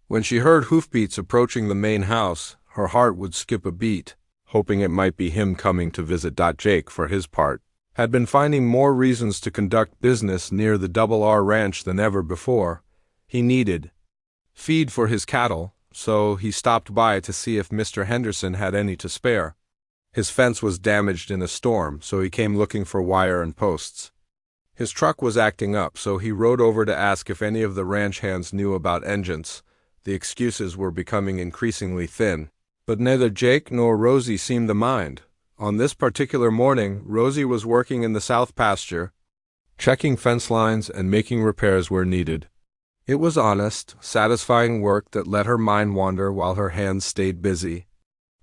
When she heard hoofbeats approaching the main house, her heart would skip a beat, hoping it might be him coming to visit. Jake, for his part, had been finding more reasons to conduct business near the Double R Ranch than ever before. He needed feed for his cattle, so he stopped by to see if Mr. Henderson had any to spare. His fence was damaged in a storm, so he came looking for wire and posts. His truck was acting up, so he rode over to ask if any of the ranch hands knew about engines. The excuses were becoming increasingly thin. But neither Jake nor Rosie seemed to mind. On this particular morning, Rosie was working in the south pasture, checking fence lines and making repairs where needed. It was honest, satisfying work that let her mind wander while her hands stayed busy.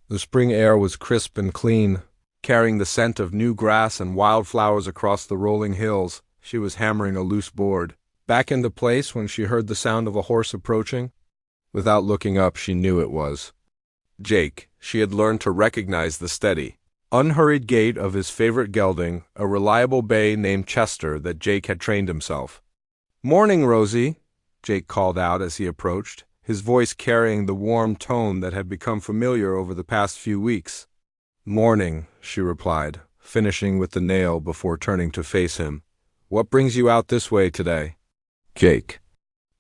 The spring air was crisp and clean, carrying the scent of new grass and wildflowers across the rolling hills. She was hammering a loose board back into place when she heard the sound of a horse approaching. Without looking up, she knew it was Jake. She had learned to recognize the steady, unhurried gait of his favorite gelding, a reliable bay named Chester that Jake had trained himself. "Morning, Rosie," Jake called out as he approached, his voice carrying the warm tone that had become familiar over the past few weeks. "Morning," she replied, finishing with the nail before turning to face him. "What brings you out this way today?" Jake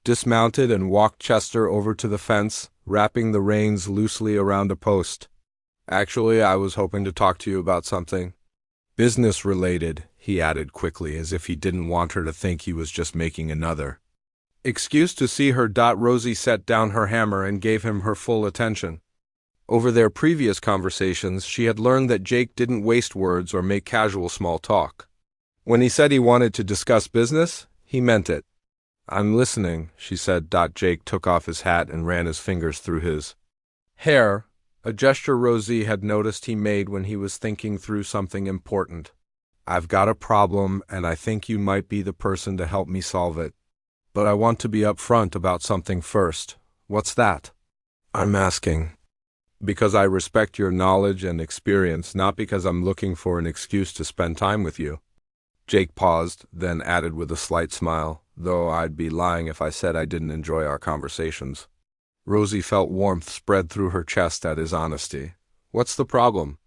dismounted and walked Chester over to the fence, wrapping the reins loosely around a post. "Actually, I was hoping to talk to you about something business-related," he added quickly, as if he didn't want her to think he was just making another excuse to see her. Rosie set down her hammer and gave him her full attention. Over their previous conversations, she had learned that Jake didn't waste words or make casual small talk. When he said he wanted to discuss business, he meant it. "I'm listening," she said. Jake took off his hat and ran his fingers through his hair, a gesture Rosie had noticed he made when he was thinking through something important. "I've got a problem, and I think you might be the person to help me solve it. But I want to be upfront about something first." "What's that?" "I'm asking because I respect your knowledge and experience, not because I'm looking for an excuse to spend time with you." Jake paused, then added with a slight smile, "Though I'd be lying if I said I didn't enjoy our conversations." Rosie felt warmth spread through her chest at his honesty. "What's the problem?"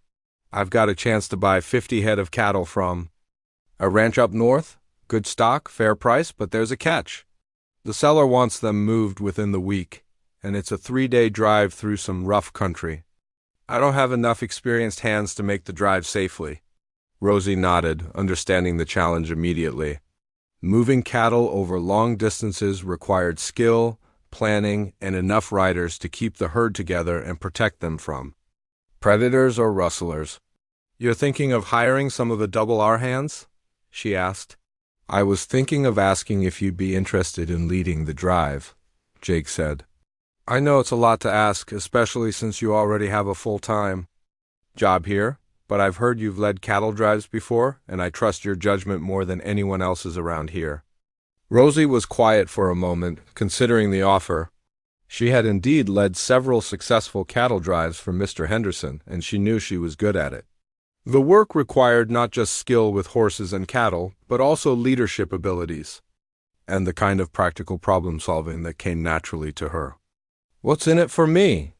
"I've got a chance to buy 50 head of cattle from a ranch up north. Good stock, fair price, but there's a catch. The seller wants them moved within the week, and it's a 3-day drive through some rough country. I don't have enough experienced hands to make the drive safely." Rosie nodded, understanding the challenge immediately. Moving cattle over long distances required skill, planning, and enough riders to keep the herd together and protect them from predators or rustlers. "You're thinking of hiring some of the Double R hands?" she asked. "I was thinking of asking if you'd be interested in leading the drive," Jake said. "I know it's a lot to ask, especially since you already have a full-time job here, but I've heard you've led cattle drives before, and I trust your judgment more than anyone else's around here." Rosie was quiet for a moment, considering the offer. She had indeed led several successful cattle drives for Mr. Henderson, and she knew she was good at it. The work required not just skill with horses and cattle, but also leadership abilities, and the kind of practical problem-solving that came naturally to her. "What's in it for me?"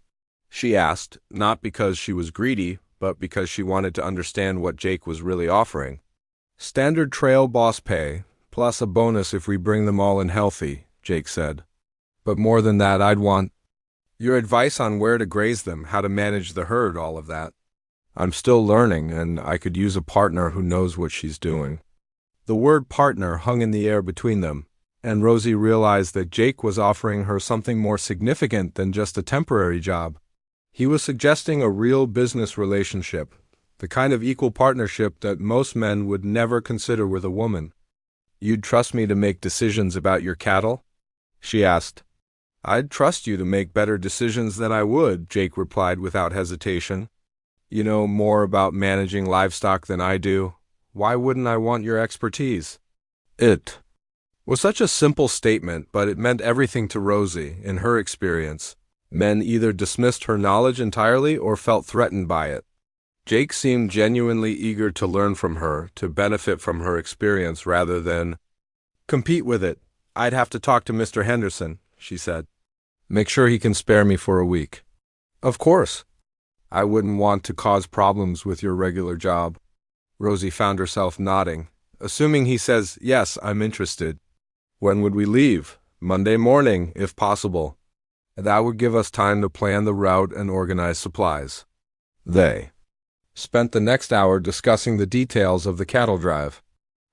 she asked, not because she was greedy, but because she wanted to understand what Jake was really offering. "Standard trail boss pay, plus a bonus if we bring them all in healthy," Jake said. "But more than that, I'd want your advice on where to graze them, how to manage the herd, all of that. I'm still learning, and I could use a partner who knows what she's doing." The word partner hung in the air between them, and Rosie realized that Jake was offering her something more significant than just a temporary job. He was suggesting a real business relationship, the kind of equal partnership that most men would never consider with a woman. "You'd trust me to make decisions about your cattle?" she asked. "I'd trust you to make better decisions than I would," Jake replied without hesitation. "You know more about managing livestock than I do. Why wouldn't I want your expertise?" It was such a simple statement, but it meant everything to Rosie. In her experience, men either dismissed her knowledge entirely or felt threatened by it. Jake seemed genuinely eager to learn from her, to benefit from her experience rather than compete with it. "I'd have to talk to Mr. Henderson," she said. "Make sure he can spare me for a week." "Of course. I wouldn't want to cause problems with your regular job." Rosie found herself nodding. "Assuming he says, yes, I'm interested. When would we leave?" "Monday morning, if possible. That would give us time to plan the route and organize supplies." They spent the next hour discussing the details of the cattle drive.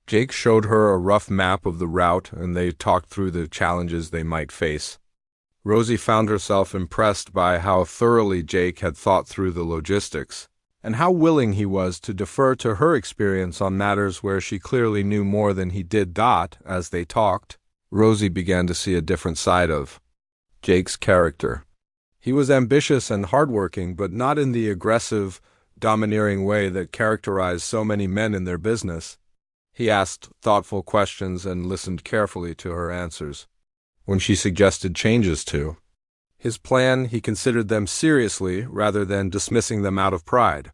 Jake showed her a rough map of the route, and they talked through the challenges they might face. Rosie found herself impressed by how thoroughly Jake had thought through the logistics, and how willing he was to defer to her experience on matters where she clearly knew more than he did. As they talked, Rosie began to see a different side of Jake's character. He was ambitious and hardworking, but not in the aggressive, domineering way that characterized so many men in their business. He asked thoughtful questions and listened carefully to her answers. When she suggested changes to his plan, he considered them seriously rather than dismissing them out of pride.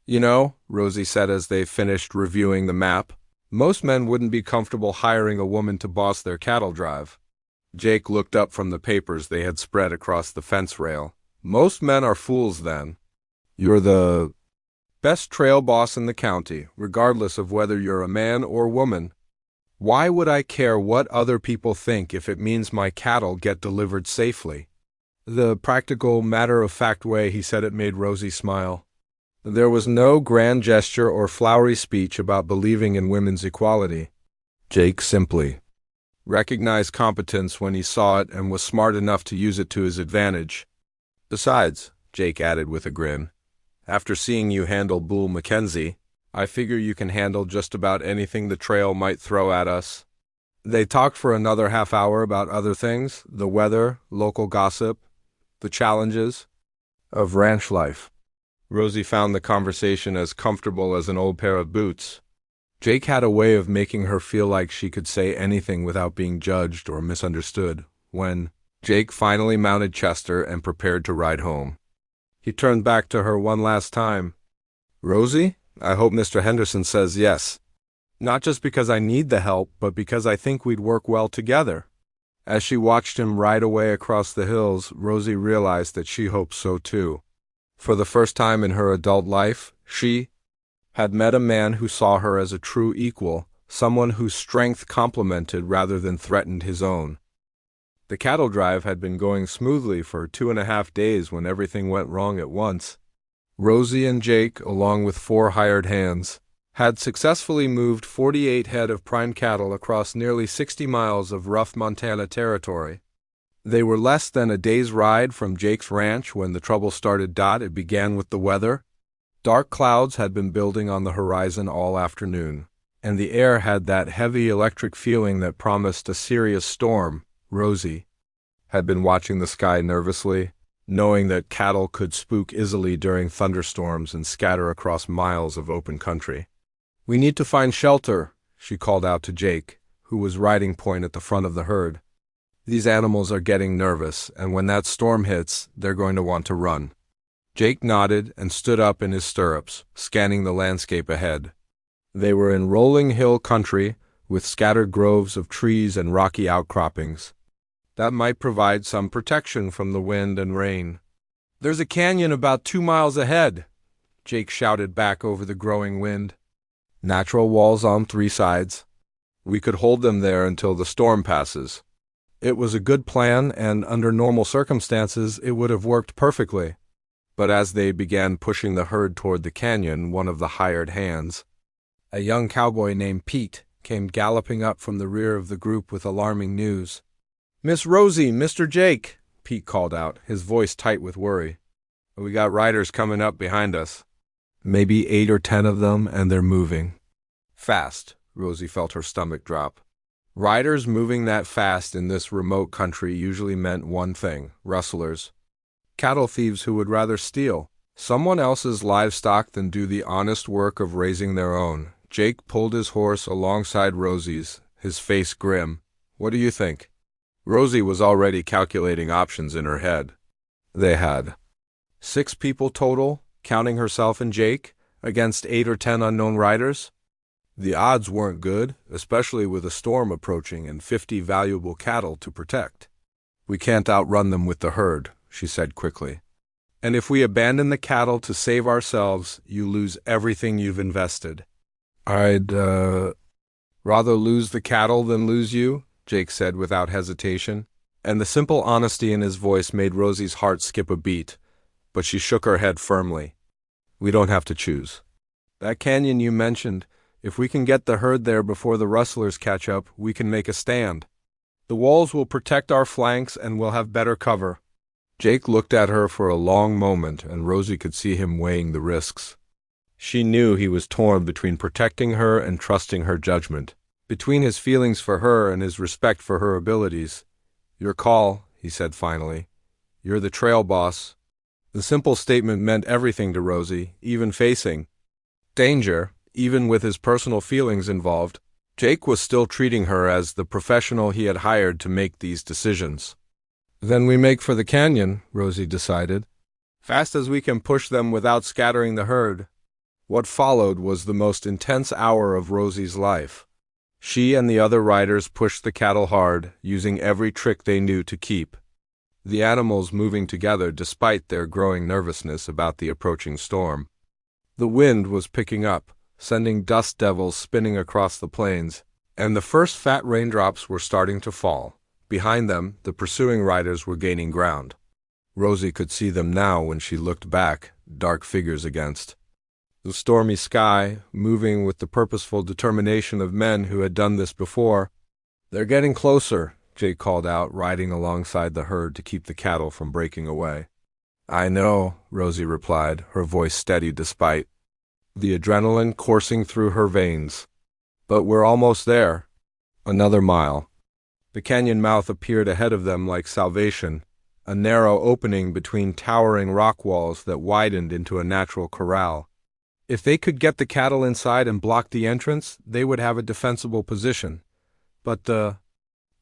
"You know," Rosie said as they finished reviewing the map, "most men wouldn't be comfortable hiring a woman to boss their cattle drive." Jake looked up from the papers they had spread across the fence rail. "Most men are fools, then. You're the best trail boss in the county, regardless of whether you're a man or woman. Why would I care what other people think if it means my cattle get delivered safely?" The practical, matter-of-fact way he said it made Rosie smile. There was no grand gesture or flowery speech about believing in women's equality. Jake simply recognized competence when he saw it and was smart enough to use it to his advantage. "Besides," Jake added with a grin, "after seeing you handle Bull Mackenzie, I figure you can handle just about anything the trail might throw at us." They talked for another half hour about other things, the weather, local gossip, the challenges of ranch life. Rosie found the conversation as comfortable as an old pair of boots. Jake had a way of making her feel like she could say anything without being judged or misunderstood. When Jake finally mounted Chester and prepared to ride home, he turned back to her one last time. "Rosie, I hope Mr. Henderson says yes. Not just because I need the help, but because I think we'd work well together." As she watched him ride away across the hills, Rosie realized that she hoped so too. For the first time in her adult life, she had met a man who saw her as a true equal, someone whose strength complemented rather than threatened his own. The cattle drive had been going smoothly for 2.5 days when everything went wrong at once. Rosie and Jake, along with 4 hired hands, had successfully moved 48 head of prime cattle across nearly 60 miles of rough Montana territory. They were less than a day's ride from Jake's ranch when the trouble started. It began with the weather. Dark clouds had been building on the horizon all afternoon, and the air had that heavy electric feeling that promised a serious storm. Rosie had been watching the sky nervously, knowing that cattle could spook easily during thunderstorms and scatter across miles of open country. "We need to find shelter," she called out to Jake, who was riding point at the front of the herd. "These animals are getting nervous, and when that storm hits, they're going to want to run." Jake nodded and stood up in his stirrups, scanning the landscape ahead. They were in rolling hill country, with scattered groves of trees and rocky outcroppings. That might provide some protection from the wind and rain. "There's a canyon about 2 miles ahead," Jake shouted back over the growing wind. "Natural walls on 3 sides. We could hold them there until the storm passes." It was a good plan, and under normal circumstances it would have worked perfectly. But as they began pushing the herd toward the canyon, one of the hired hands, a young cowboy named Pete, came galloping up from the rear of the group with alarming news. "Miss Rosie, Mr. Jake," Pete called out, his voice tight with worry. "We got riders coming up behind us. Maybe 8 or 10 of them, and they're moving fast." Rosie felt her stomach drop. Riders moving that fast in this remote country usually meant one thing: rustlers. Cattle thieves who would rather steal someone else's livestock than do the honest work of raising their own. Jake pulled his horse alongside Rosie's, his face grim. "What do you think?" Rosie was already calculating options in her head. They had 6 people total, counting herself and Jake, against 8 or 10 unknown riders. The odds weren't good, especially with a storm approaching and 50 valuable cattle to protect. "We can't outrun them with the herd," she said quickly. "And if we abandon the cattle to save ourselves, you lose everything you've invested." "I'd rather lose the cattle than lose you," Jake said without hesitation, and the simple honesty in his voice made Rosie's heart skip a beat, but she shook her head firmly. "We don't have to choose. That canyon you mentioned, If we can get the herd there before the rustlers catch up, we can make a stand. The walls will protect our flanks and we'll have better cover." Jake looked at her for a long moment, and Rosie could see him weighing the risks. She knew he was torn between protecting her and trusting her judgment, between his feelings for her and his respect for her abilities. "Your call," he said finally. "You're the trail boss." The simple statement meant everything to Rosie, even facing danger, even with his personal feelings involved. Jake was still treating her as the professional he had hired to make these decisions. "Then we make for the canyon," Rosie decided. "Fast as we can push them without scattering the herd." What followed was the most intense hour of Rosie's life. She and the other riders pushed the cattle hard, using every trick they knew to keep the animals moving together despite their growing nervousness about the approaching storm. The wind was picking up, sending dust devils spinning across the plains, and the first fat raindrops were starting to fall. Behind them, the pursuing riders were gaining ground. Rosie could see them now when she looked back, dark figures against the stormy sky, moving with the purposeful determination of men who had done this before. "They're getting closer," Jake called out, riding alongside the herd to keep the cattle from breaking away. "I know," Rosie replied, her voice steady despite the adrenaline coursing through her veins. "But we're almost there." Another mile. The canyon mouth appeared ahead of them like salvation, a narrow opening between towering rock walls that widened into a natural corral. If they could get the cattle inside and block the entrance, they would have a defensible position. But the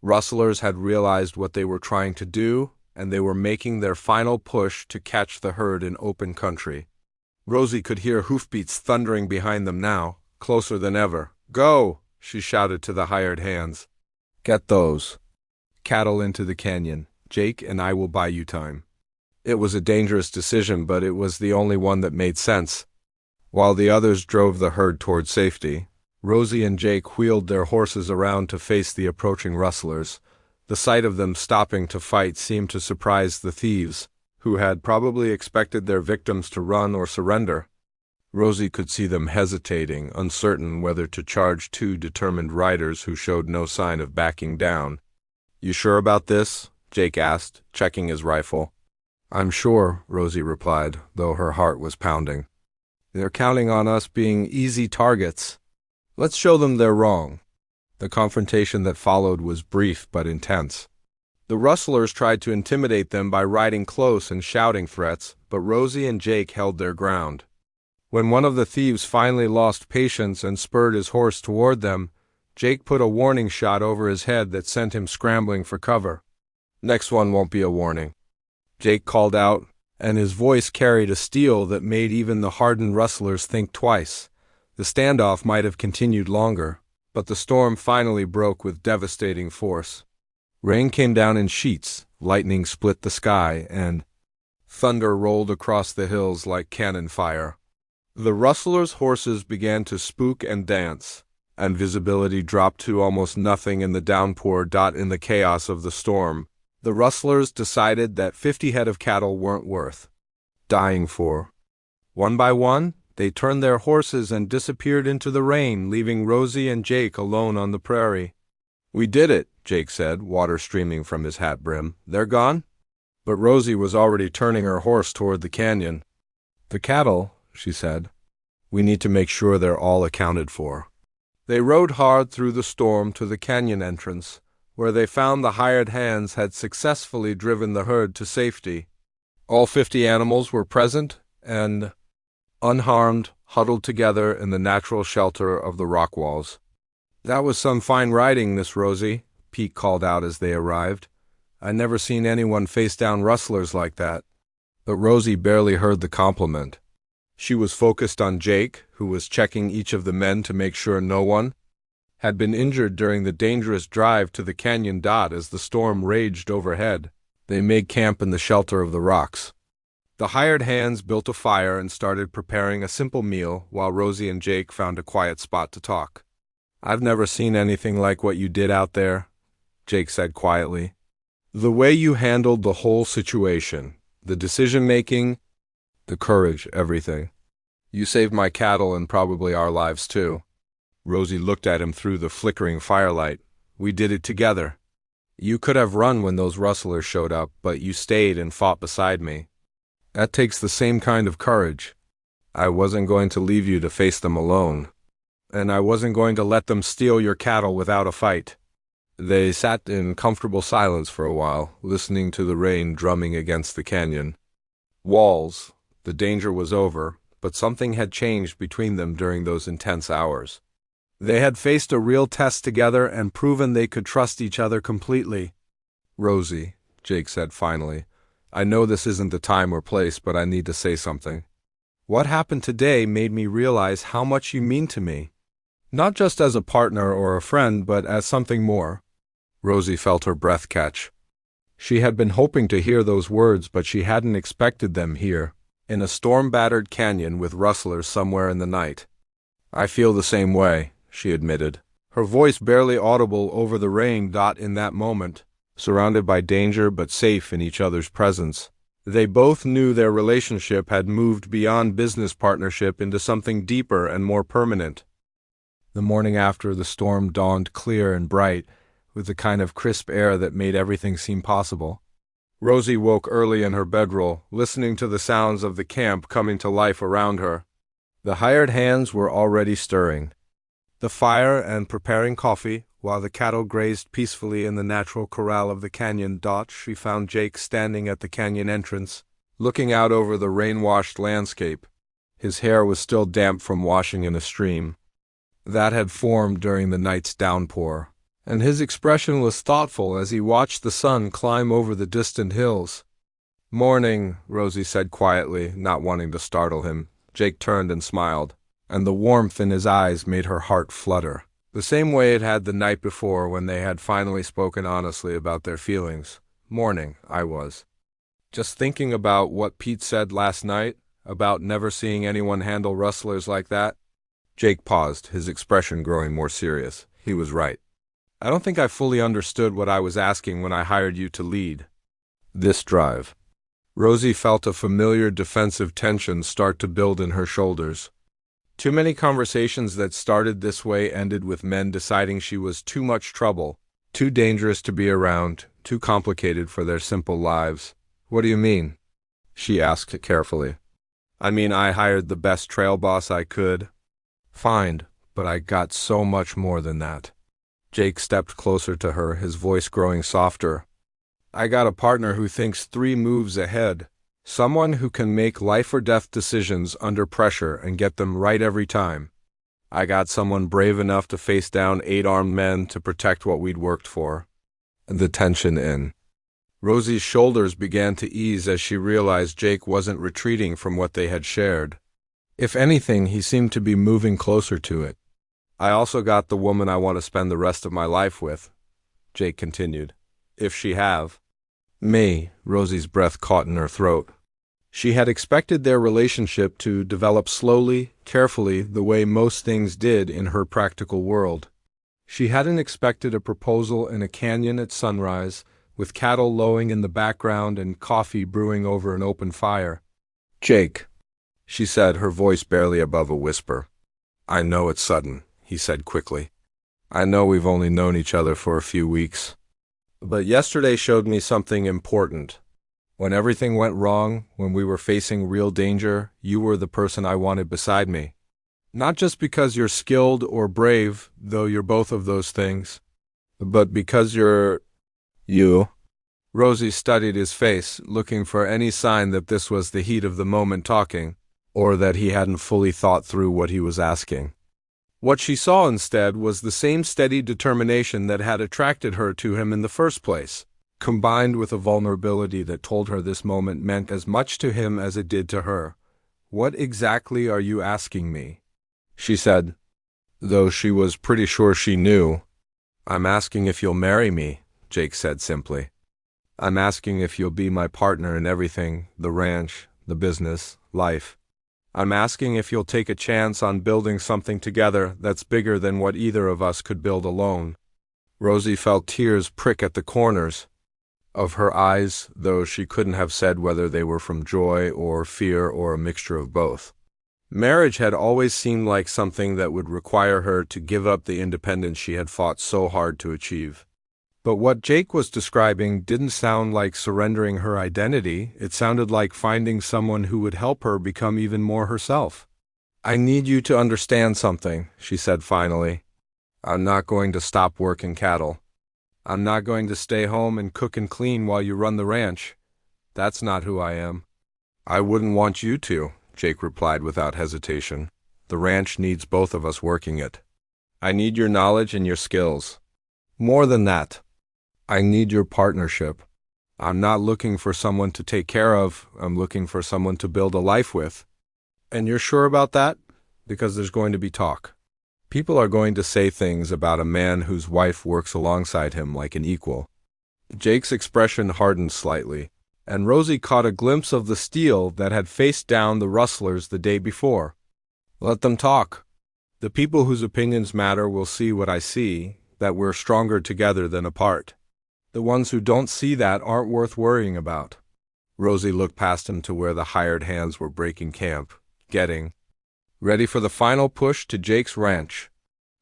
rustlers had realized what they were trying to do, and they were making their final push to catch the herd in open country. Rosie could hear hoofbeats thundering behind them now, closer than ever. "Go!" she shouted to the hired hands. "Get those cattle into the canyon. Jake and I will buy you time." It was a dangerous decision, but it was the only one that made sense. While the others drove the herd toward safety, Rosie and Jake wheeled their horses around to face the approaching rustlers. The sight of them stopping to fight seemed to surprise the thieves, who had probably expected their victims to run or surrender. Rosie could see them hesitating, uncertain whether to charge two determined riders who showed no sign of backing down. "You sure about this?" Jake asked, checking his rifle. "I'm sure," Rosie replied, though her heart was pounding. "They're counting on us being easy targets. Let's show them they're wrong." The confrontation that followed was brief but intense. The rustlers tried to intimidate them by riding close and shouting threats, but Rosie and Jake held their ground. When one of the thieves finally lost patience and spurred his horse toward them, Jake put a warning shot over his head that sent him scrambling for cover. "Next one won't be a warning," Jake called out, and his voice carried a steel that made even the hardened rustlers think twice. The standoff might have continued longer, but the storm finally broke with devastating force. Rain came down in sheets, lightning split the sky, and thunder rolled across the hills like cannon fire. The rustlers' horses began to spook and dance, and visibility dropped to almost nothing in the downpour. In the chaos of the storm, the rustlers decided that 50 head of cattle weren't worth dying for. One by one, they turned their horses and disappeared into the rain, leaving Rosie and Jake alone on the prairie. "We did it," Jake said, water streaming from his hat brim. "They're gone?" But Rosie was already turning her horse toward the canyon. "The cattle," she said. "We need to make sure they're all accounted for." They rode hard through the storm to the canyon entrance, where they found the hired hands had successfully driven the herd to safety. All 50 animals were present and, unharmed, huddled together in the natural shelter of the rock walls. "That was some fine riding, Miss Rosie," Pete called out as they arrived. "I never seen anyone face down rustlers like that." But Rosie barely heard the compliment. She was focused on Jake, who was checking each of the men to make sure no one had been injured during the dangerous drive to the canyon. As the storm raged overhead, they made camp in the shelter of the rocks. The hired hands built a fire and started preparing a simple meal while Rosie and Jake found a quiet spot to talk. "I've never seen anything like what you did out there," Jake said quietly. "The way you handled the whole situation, the decision-making, the courage, everything. You saved my cattle and probably our lives too." Rosie looked at him through the flickering firelight. We did it together. You could have run when those rustlers showed up, but you stayed and fought beside me. That takes the same kind of courage. I wasn't going to leave you to face them alone. And I wasn't going to let them steal your cattle without a fight. They sat in comfortable silence for a while, listening to the rain drumming against the canyon walls. The danger was over, but something had changed between them during those intense hours. They had faced a real test together and proven they could trust each other completely. Rosie, Jake said finally, I know this isn't the time or place, but I need to say something. What happened today made me realize how much you mean to me. Not just as a partner or a friend, but as something more. Rosie felt her breath catch. She had been hoping to hear those words, but she hadn't expected them here, in a storm-battered canyon with rustlers somewhere in the night. I feel the same way, she admitted, her voice barely audible over the rain. In that moment, surrounded by danger but safe in each other's presence, they both knew their relationship had moved beyond business partnership into something deeper and more permanent. The morning after the storm dawned clear and bright, with the kind of crisp air that made everything seem possible. Rosie woke early in her bedroll, listening to the sounds of the camp coming to life around her. The hired hands were already stirring the fire and preparing coffee, while the cattle grazed peacefully in the natural corral of the canyon. She found Jake standing at the canyon entrance, looking out over the rain-washed landscape. His hair was still damp from washing in a stream that had formed during the night's downpour, and his expression was thoughtful as he watched the sun climb over the distant hills. Morning, Rosie said quietly, not wanting to startle him. Jake turned and smiled, and the warmth in his eyes made her heart flutter, the same way it had the night before when they had finally spoken honestly about their feelings. Morning, I was just thinking about what Pete said last night, about never seeing anyone handle rustlers like that. Jake paused, his expression growing more serious. He was right. I don't think I fully understood what I was asking when I hired you to lead this drive. Rosie felt a familiar defensive tension start to build in her shoulders. Too many conversations that started this way ended with men deciding she was too much trouble, too dangerous to be around, too complicated for their simple lives. What do you mean? She asked carefully. I mean, I hired the best trail boss I could find, but I got so much more than that. Jake stepped closer to her, his voice growing softer. I got a partner who thinks 3 moves ahead. Someone who can make life-or-death decisions under pressure and get them right every time. I got someone brave enough to face down 8 armed men to protect what we'd worked for. The tension in Rosie's shoulders began to ease as she realized Jake wasn't retreating from what they had shared. If anything, he seemed to be moving closer to it. I also got the woman I want to spend the rest of my life with, Jake continued. If she have. Me, Rosie's breath caught in her throat. She had expected their relationship to develop slowly, carefully, the way most things did in her practical world. She hadn't expected a proposal in a canyon at sunrise, with cattle lowing in the background and coffee brewing over an open fire. Jake, she said, her voice barely above a whisper. I know it's sudden, he said quickly. I know we've only known each other for a few weeks. But yesterday showed me something important. When everything went wrong, when we were facing real danger, you were the person I wanted beside me. Not just because you're skilled or brave, though you're both of those things, but because you're you. Rosie studied his face, looking for any sign that this was the heat of the moment talking, or that he hadn't fully thought through what he was asking. What she saw instead was the same steady determination that had attracted her to him in the first place, combined with a vulnerability that told her this moment meant as much to him as it did to her. What exactly are you asking me? She said, though she was pretty sure she knew. I'm asking if you'll marry me, Jake said simply. I'm asking if you'll be my partner in everything, the ranch, the business, life. I'm asking if you'll take a chance on building something together that's bigger than what either of us could build alone. Rosie felt tears prick at the corners of her eyes, though she couldn't have said whether they were from joy or fear or a mixture of both. Marriage had always seemed like something that would require her to give up the independence she had fought so hard to achieve. But what Jake was describing didn't sound like surrendering her identity. It sounded like finding someone who would help her become even more herself. "I need you to understand something," she said finally. "I'm not going to stop working cattle. I'm not going to stay home and cook and clean while you run the ranch. That's not who I am." "I wouldn't want you to," Jake replied without hesitation. "The ranch needs both of us working it. I need your knowledge and your skills. More than that, I need your partnership. I'm not looking for someone to take care of. I'm looking for someone to build a life with." "And you're sure about that?" "Because there's going to be talk. People are going to say things about a man whose wife works alongside him like an equal." Jake's expression hardened slightly, and Rosie caught a glimpse of the steel that had faced down the rustlers the day before. "Let them talk. The people whose opinions matter will see what I see, that we're stronger together than apart. The ones who don't see that aren't worth worrying about." Rosie looked past him to where the hired hands were breaking camp, getting ready for the final push to Jake's ranch.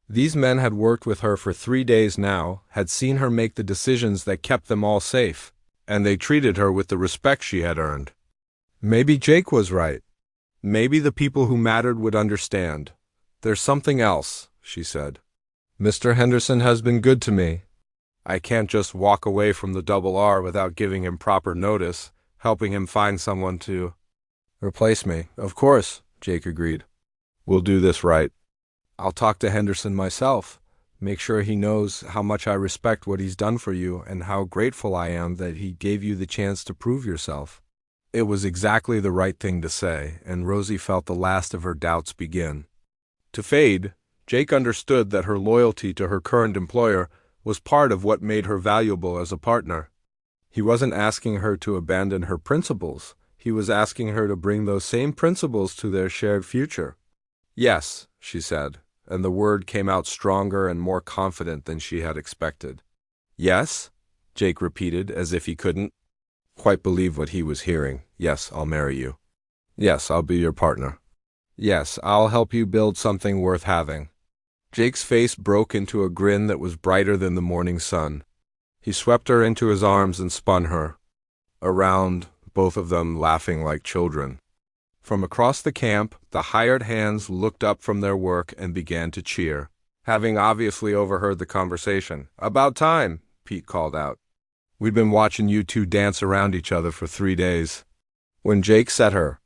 These men had worked with her for 3 days now, had seen her make the decisions that kept them all safe, and they treated her with the respect she had earned. Maybe Jake was right. Maybe the people who mattered would understand. "There's something else," she said. "Mr. Henderson has been good to me. I can't just walk away from the Double R without giving him proper notice, helping him find someone to replace me." "Of course," Jake agreed. "We'll do this right. I'll talk to Henderson myself, make sure he knows how much I respect what he's done for you and how grateful I am that he gave you the chance to prove yourself." It was exactly the right thing to say, and Rosie felt the last of her doubts begin to fade. Jake understood that her loyalty to her current employer was part of what made her valuable as a partner. He wasn't asking her to abandon her principles. He was asking her to bring those same principles to their shared future. "Yes," she said, and the word came out stronger and more confident than she had expected. "Yes?" Jake repeated, as if he couldn't quite believe what he was hearing. "Yes, I'll marry you. Yes, I'll be your partner. Yes, I'll help you build something worth having." Jake's face broke into a grin that was brighter than the morning sun. He swept her into his arms and spun her around, both of them laughing like children. From across the camp, the hired hands looked up from their work and began to cheer, having obviously overheard the conversation. "About time," Pete called out. "We'd been watching you two dance around each other for 3 days." When Jake set her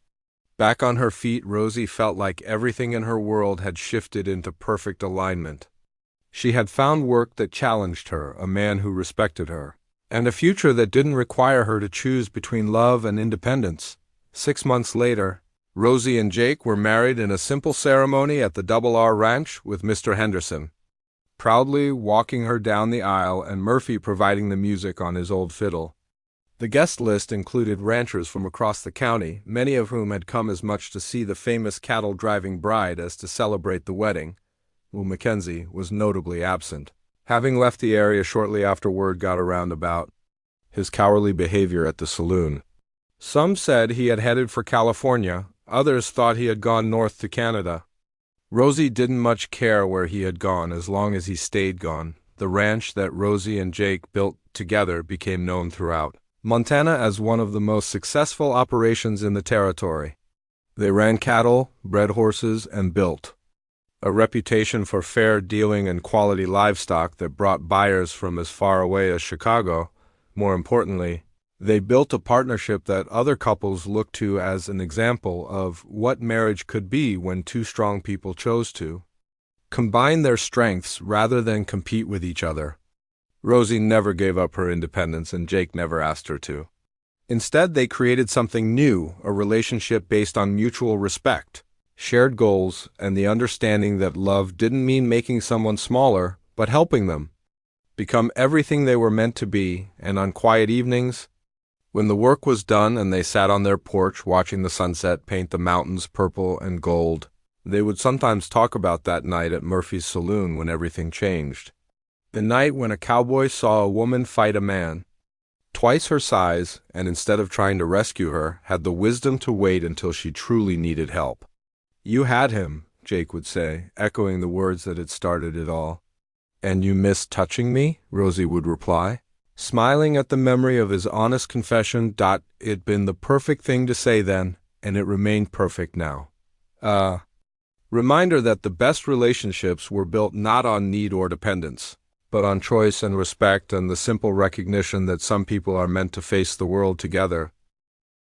back on her feet, Rosie felt like everything in her world had shifted into perfect alignment. She had found work that challenged her, a man who respected her, and a future that didn't require her to choose between love and independence. 6 months later, Rosie and Jake were married in a simple ceremony at the Double R Ranch, with Mr. Henderson proudly walking her down the aisle and Murphy providing the music on his old fiddle. The guest list included ranchers from across the county, many of whom had come as much to see the famous cattle-driving bride as to celebrate the wedding. Will Mackenzie was notably absent, having left the area shortly after word got around about his cowardly behavior at the saloon. Some said he had headed for California, others thought he had gone north to Canada. Rosie didn't much care where he had gone as long as he stayed gone. The ranch that Rosie and Jake built together became known throughout Montana as one of the most successful operations in the territory. They ran cattle, bred horses, and built a reputation for fair dealing and quality livestock that brought buyers from as far away as Chicago. More importantly, they built a partnership that other couples looked to as an example of what marriage could be when two strong people chose to combine their strengths rather than compete with each other. Rosie never gave up her independence, and Jake never asked her to. Instead, they created something new, a relationship based on mutual respect, shared goals, and the understanding that love didn't mean making someone smaller, but helping them become everything they were meant to be. And on quiet evenings, when the work was done and they sat on their porch watching the sunset paint the mountains purple and gold, they would sometimes talk about that night at Murphy's saloon when everything changed. The night when a cowboy saw a woman fight a man twice her size, and instead of trying to rescue her, had the wisdom to wait until she truly needed help. You had him, Jake would say, echoing the words that had started it all. And you missed touching me? Rosie would reply, smiling at the memory of his honest confession. It'd been the perfect thing to say then, and it remained perfect now. Reminder that the best relationships were built not on need or dependence, but on choice and respect and the simple recognition that some people are meant to face the world together,